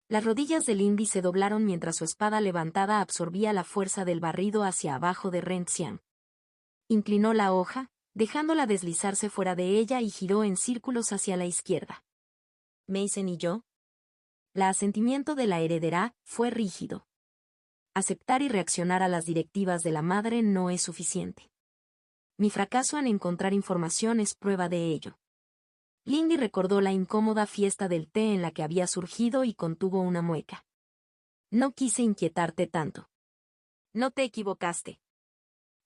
Las rodillas de Lindy se doblaron mientras su espada levantada absorbía la fuerza del barrido hacia abajo de Renxian. Inclinó la hoja, dejándola deslizarse fuera de ella y giró en círculos hacia la izquierda. ¿Mason y yo? El asentimiento de la heredera fue rígido. Aceptar y reaccionar a las directivas de la madre no es suficiente. Mi fracaso en encontrar información es prueba de ello. Lindy recordó la incómoda fiesta del té en la que había surgido y contuvo una mueca. No quise inquietarte tanto. No te equivocaste.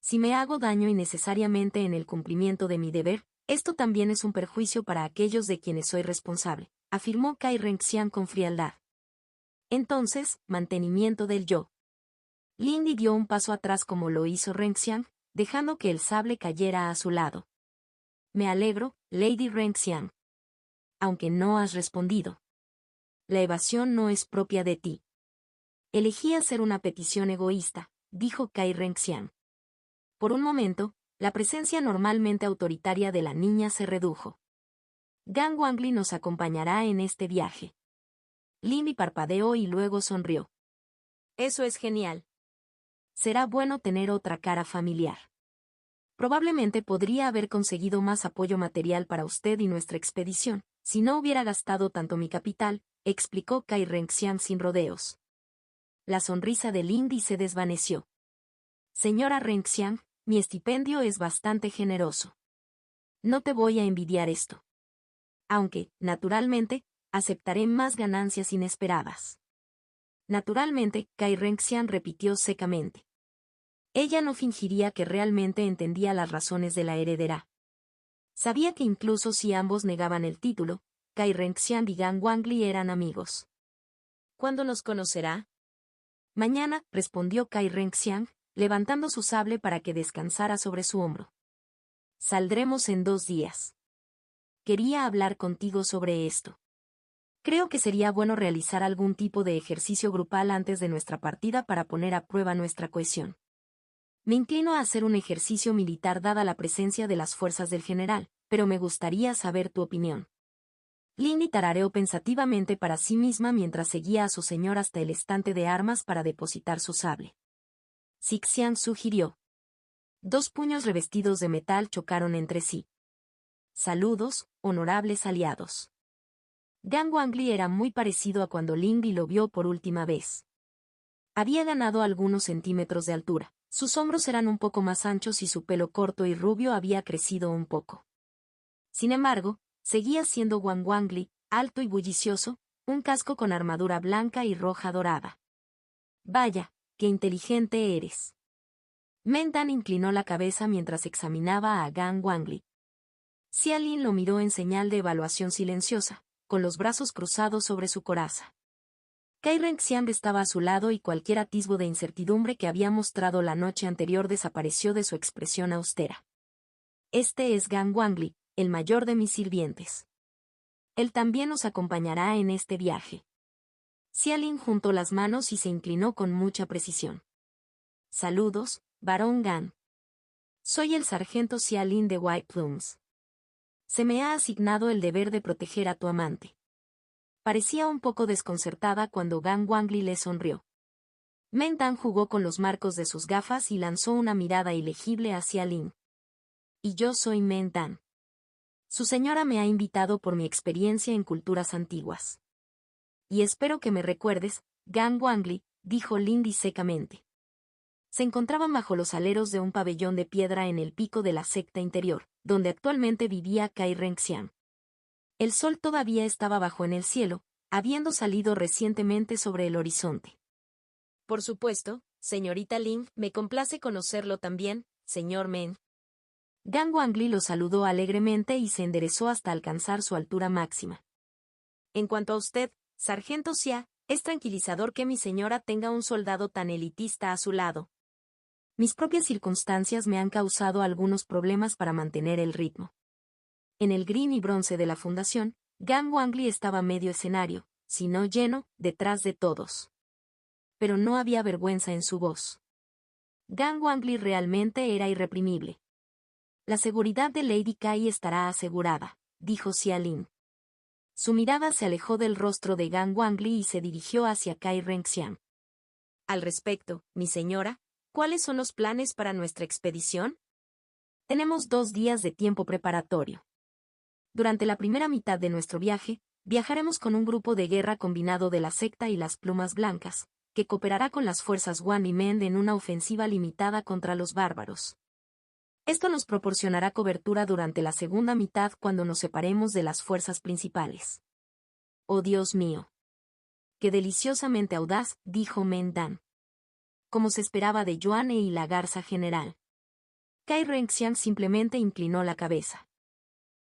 Si me hago daño innecesariamente en el cumplimiento de mi deber, esto también es un perjuicio para aquellos de quienes soy responsable, afirmó Kai Renxian con frialdad. Entonces, mantenimiento del yo. Lindy dio un paso atrás como lo hizo Renxian, dejando que el sable cayera a su lado. Me alegro, Lady Renxian. Aunque no has respondido. La evasión no es propia de ti. Elegí hacer una petición egoísta, dijo Kai Renxian. Por un momento, la presencia normalmente autoritaria de la niña se redujo. Gang Wangli nos acompañará en este viaje. Lindy parpadeó y luego sonrió. Eso es genial. Será bueno tener otra cara familiar. Probablemente podría haber conseguido más apoyo material para usted y nuestra expedición, si no hubiera gastado tanto mi capital, explicó Kai Renxian sin rodeos. La sonrisa de Lindy se desvaneció. Señora Renxian, mi estipendio es bastante generoso. No te voy a envidiar esto. Aunque, naturalmente, aceptaré más ganancias inesperadas. Naturalmente, Kai Renxian repitió secamente. Ella no fingiría que realmente entendía las razones de la heredera. Sabía que incluso si ambos negaban el título, Kai Renxian y Gang Wangli eran amigos. ¿Cuándo nos conocerá? Mañana, respondió Kai Renxian, levantando su sable para que descansara sobre su hombro. Saldremos en 2 días. Quería hablar contigo sobre esto. Creo que sería bueno realizar algún tipo de ejercicio grupal antes de nuestra partida para poner a prueba nuestra cohesión. Me inclino a hacer un ejercicio militar dada la presencia de las fuerzas del general, pero me gustaría saber tu opinión. Lindy tarareó pensativamente para sí misma mientras seguía a su señor hasta el estante de armas para depositar su sable. Sixian sugirió. 2 puños revestidos de metal chocaron entre sí. Saludos, honorables aliados. Gang Wangli era muy parecido a cuando Lindy lo vio por última vez. Había ganado algunos centímetros de altura, sus hombros eran un poco más anchos y su pelo corto y rubio había crecido un poco. Sin embargo, seguía siendo Wang Wangli, alto y bullicioso, un casco con armadura blanca y roja dorada. Vaya, qué inteligente eres. Meng Dan inclinó la cabeza mientras examinaba a Gang Wangli. Xia Lin lo miró en señal de evaluación silenciosa, con los brazos cruzados sobre su coraza. Kai Renxiang estaba a su lado y cualquier atisbo de incertidumbre que había mostrado la noche anterior desapareció de su expresión austera. Este es Gang Wangli, el mayor de mis sirvientes. Él también nos acompañará en este viaje. Xia Lin juntó las manos y se inclinó con mucha precisión. Saludos, Barón Gan. Soy el sargento Xia Lin de White Plumes. Se me ha asignado el deber de proteger a tu amante. Parecía un poco desconcertada cuando Gang Wangli le sonrió. Meng Dan jugó con los marcos de sus gafas y lanzó una mirada ilegible hacia Lin. Y yo soy Meng Dan. Su señora me ha invitado por mi experiencia en culturas antiguas. Y espero que me recuerdes, Gang Wangli, dijo Lindy secamente. Se encontraban bajo los aleros de un pabellón de piedra en el pico de la secta interior, donde actualmente vivía Kai Renxiang. El sol todavía estaba bajo en el cielo, habiendo salido recientemente sobre el horizonte. Por supuesto, señorita Lin, me complace conocerlo también, señor Meng. Gang Wangli lo saludó alegremente y se enderezó hasta alcanzar su altura máxima. En cuanto a usted, sargento Xia, es tranquilizador que mi señora tenga un soldado tan elitista a su lado. Mis propias circunstancias me han causado algunos problemas para mantener el ritmo. En el green y bronce de la fundación, Gang Wangli estaba medio escenario, si no lleno, detrás de todos. Pero no había vergüenza en su voz. Gang Wangli realmente era irreprimible. La seguridad de Lady Kai estará asegurada, dijo Xia Lin. Su mirada se alejó del rostro de Gang Wangli y se dirigió hacia Kai Renxiang. Al respecto, mi señora, ¿cuáles son los planes para nuestra expedición? Tenemos 2 días de tiempo preparatorio. Durante la primera mitad de nuestro viaje, viajaremos con un grupo de guerra combinado de la secta y las plumas blancas, que cooperará con las fuerzas Wan y Mend en una ofensiva limitada contra los bárbaros. Esto nos proporcionará cobertura durante la segunda mitad cuando nos separemos de las fuerzas principales. ¡Oh Dios mío! ¡Qué deliciosamente audaz!, dijo Meng Dan. Como se esperaba de Yuan y la garza general. Kai Renxiang simplemente inclinó la cabeza.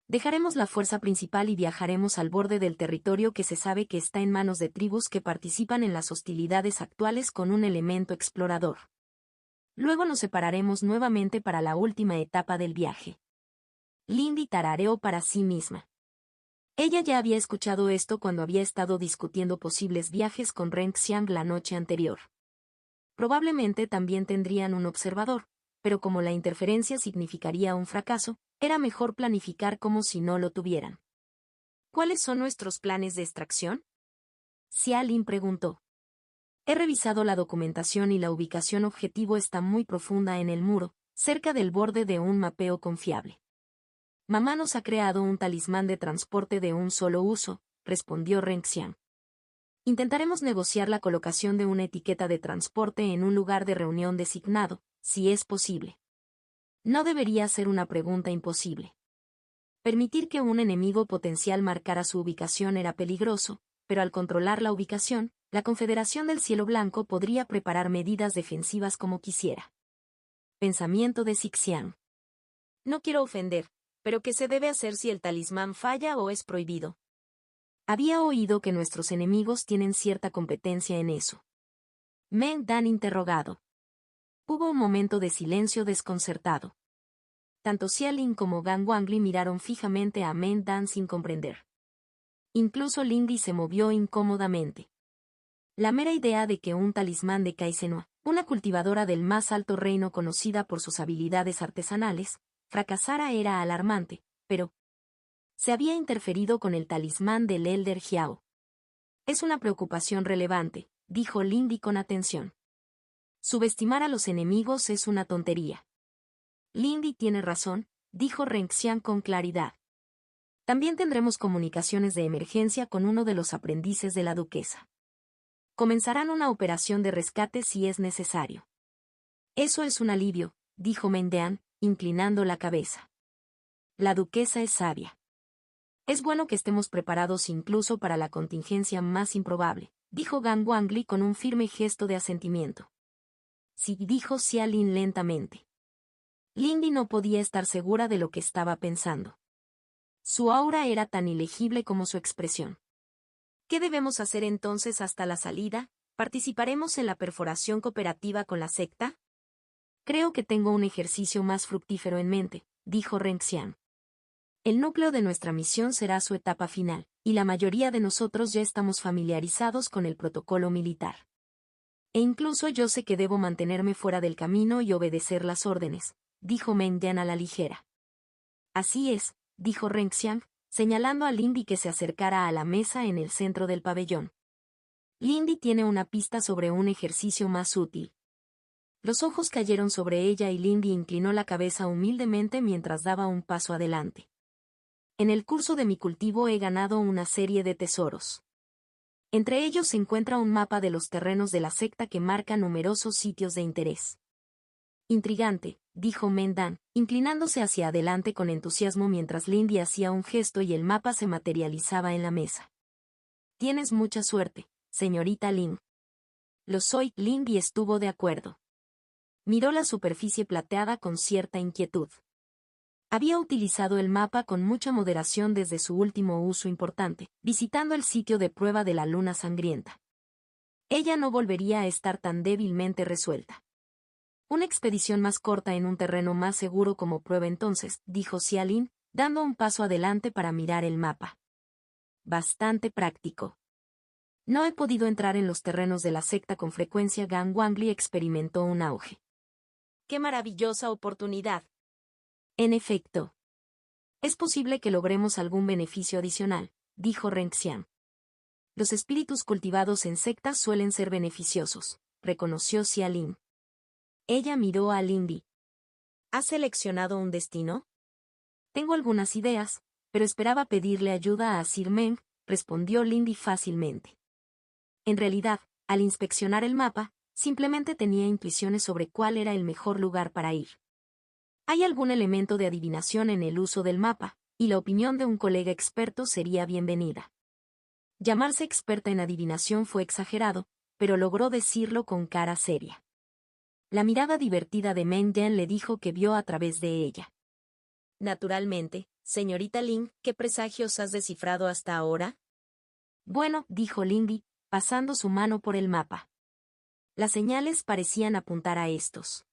Dejaremos la fuerza principal y viajaremos al borde del territorio que se sabe que está en manos de tribus que participan en las hostilidades actuales con un elemento explorador. Luego nos separaremos nuevamente para la última etapa del viaje. Lindy tarareó para sí misma. Ella ya había escuchado esto cuando había estado discutiendo posibles viajes con Renxiang la noche anterior. Probablemente también tendrían un observador, pero como la interferencia significaría un fracaso, era mejor planificar como si no lo tuvieran. ¿Cuáles son nuestros planes de extracción? Xia Lin preguntó. He revisado la documentación y la ubicación objetivo está muy profunda en el muro, cerca del borde de un mapeo confiable. Mamá nos ha creado un talismán de transporte de un solo uso, respondió Renxiang. Intentaremos negociar la colocación de una etiqueta de transporte en un lugar de reunión designado, si es posible. No debería ser una pregunta imposible. Permitir que un enemigo potencial marcara su ubicación era peligroso, pero al controlar la ubicación, la Confederación del Cielo Blanco podría preparar medidas defensivas como quisiera. Pensamiento de Xixiang. No quiero ofender, pero ¿qué se debe hacer si el talismán falla o es prohibido? Había oído que nuestros enemigos tienen cierta competencia en eso. Meng Dan interrogado. Hubo un momento de silencio desconcertado. Tanto Xia Lin como Gang Wangli miraron fijamente a Meng Dan sin comprender. Incluso Lindy se movió incómodamente. La mera idea de que un talismán de Kai Zenua, una cultivadora del más alto reino conocida por sus habilidades artesanales, fracasara era alarmante, pero se había interferido con el talismán del Elder Jiao. Es una preocupación relevante, dijo Lindy con atención. Subestimar a los enemigos es una tontería. Lindy tiene razón, dijo Renxiang con claridad. También tendremos comunicaciones de emergencia con uno de los aprendices de la duquesa. Comenzarán una operación de rescate si es necesario. Eso es un alivio, dijo Meng Dan, inclinando la cabeza. La duquesa es sabia. Es bueno que estemos preparados incluso para la contingencia más improbable, dijo Gan Wangli con un firme gesto de asentimiento. Sí, dijo Xia Lin lentamente. Lindy no podía estar segura de lo que estaba pensando. Su aura era tan ilegible como su expresión. ¿Qué debemos hacer entonces hasta la salida? ¿Participaremos en la perforación cooperativa con la secta? Creo que tengo un ejercicio más fructífero en mente, dijo Renxian. El núcleo de nuestra misión será su etapa final, y la mayoría de nosotros ya estamos familiarizados con el protocolo militar. E incluso yo sé que debo mantenerme fuera del camino y obedecer las órdenes, dijo Meng Yan a la ligera. Así es, dijo Renxian, señalando a Lindy que se acercara a la mesa en el centro del pabellón. Lindy tiene una pista sobre un ejercicio más útil. Los ojos cayeron sobre ella y Lindy inclinó la cabeza humildemente mientras daba un paso adelante. En el curso de mi cultivo he ganado una serie de tesoros. Entre ellos se encuentra un mapa de los terrenos de la secta que marca numerosos sitios de interés. Intrigante, dijo Mendan, inclinándose hacia adelante con entusiasmo mientras Lindy hacía un gesto y el mapa se materializaba en la mesa. Tienes mucha suerte, señorita Lin. Lo soy, Lindy estuvo de acuerdo. Miró la superficie plateada con cierta inquietud. Había utilizado el mapa con mucha moderación desde su último uso importante, visitando el sitio de prueba de la luna sangrienta. Ella no volvería a estar tan débilmente resuelta. Una expedición más corta en un terreno más seguro como prueba entonces, dijo Xia Lin, dando un paso adelante para mirar el mapa. Bastante práctico. No he podido entrar en los terrenos de la secta con frecuencia. Gan Wangli experimentó un auge. ¡Qué maravillosa oportunidad! En efecto. Es posible que logremos algún beneficio adicional, dijo Renxian. Los espíritus cultivados en sectas suelen ser beneficiosos, reconoció Xia Lin. Ella miró a Lindy. ¿Has seleccionado un destino? Tengo algunas ideas, pero esperaba pedirle ayuda a Sir Meng, respondió Lindy fácilmente. En realidad, al inspeccionar el mapa, simplemente tenía intuiciones sobre cuál era el mejor lugar para ir. Hay algún elemento de adivinación en el uso del mapa, y la opinión de un colega experto sería bienvenida. Llamarse experta en adivinación fue exagerado, pero logró decirlo con cara seria. La mirada divertida de Meng Yan le dijo que vio a través de ella. Naturalmente, señorita Lin, ¿qué presagios has descifrado hasta ahora? Bueno, dijo Lindy, pasando su mano por el mapa. Las señales parecían apuntar a estos.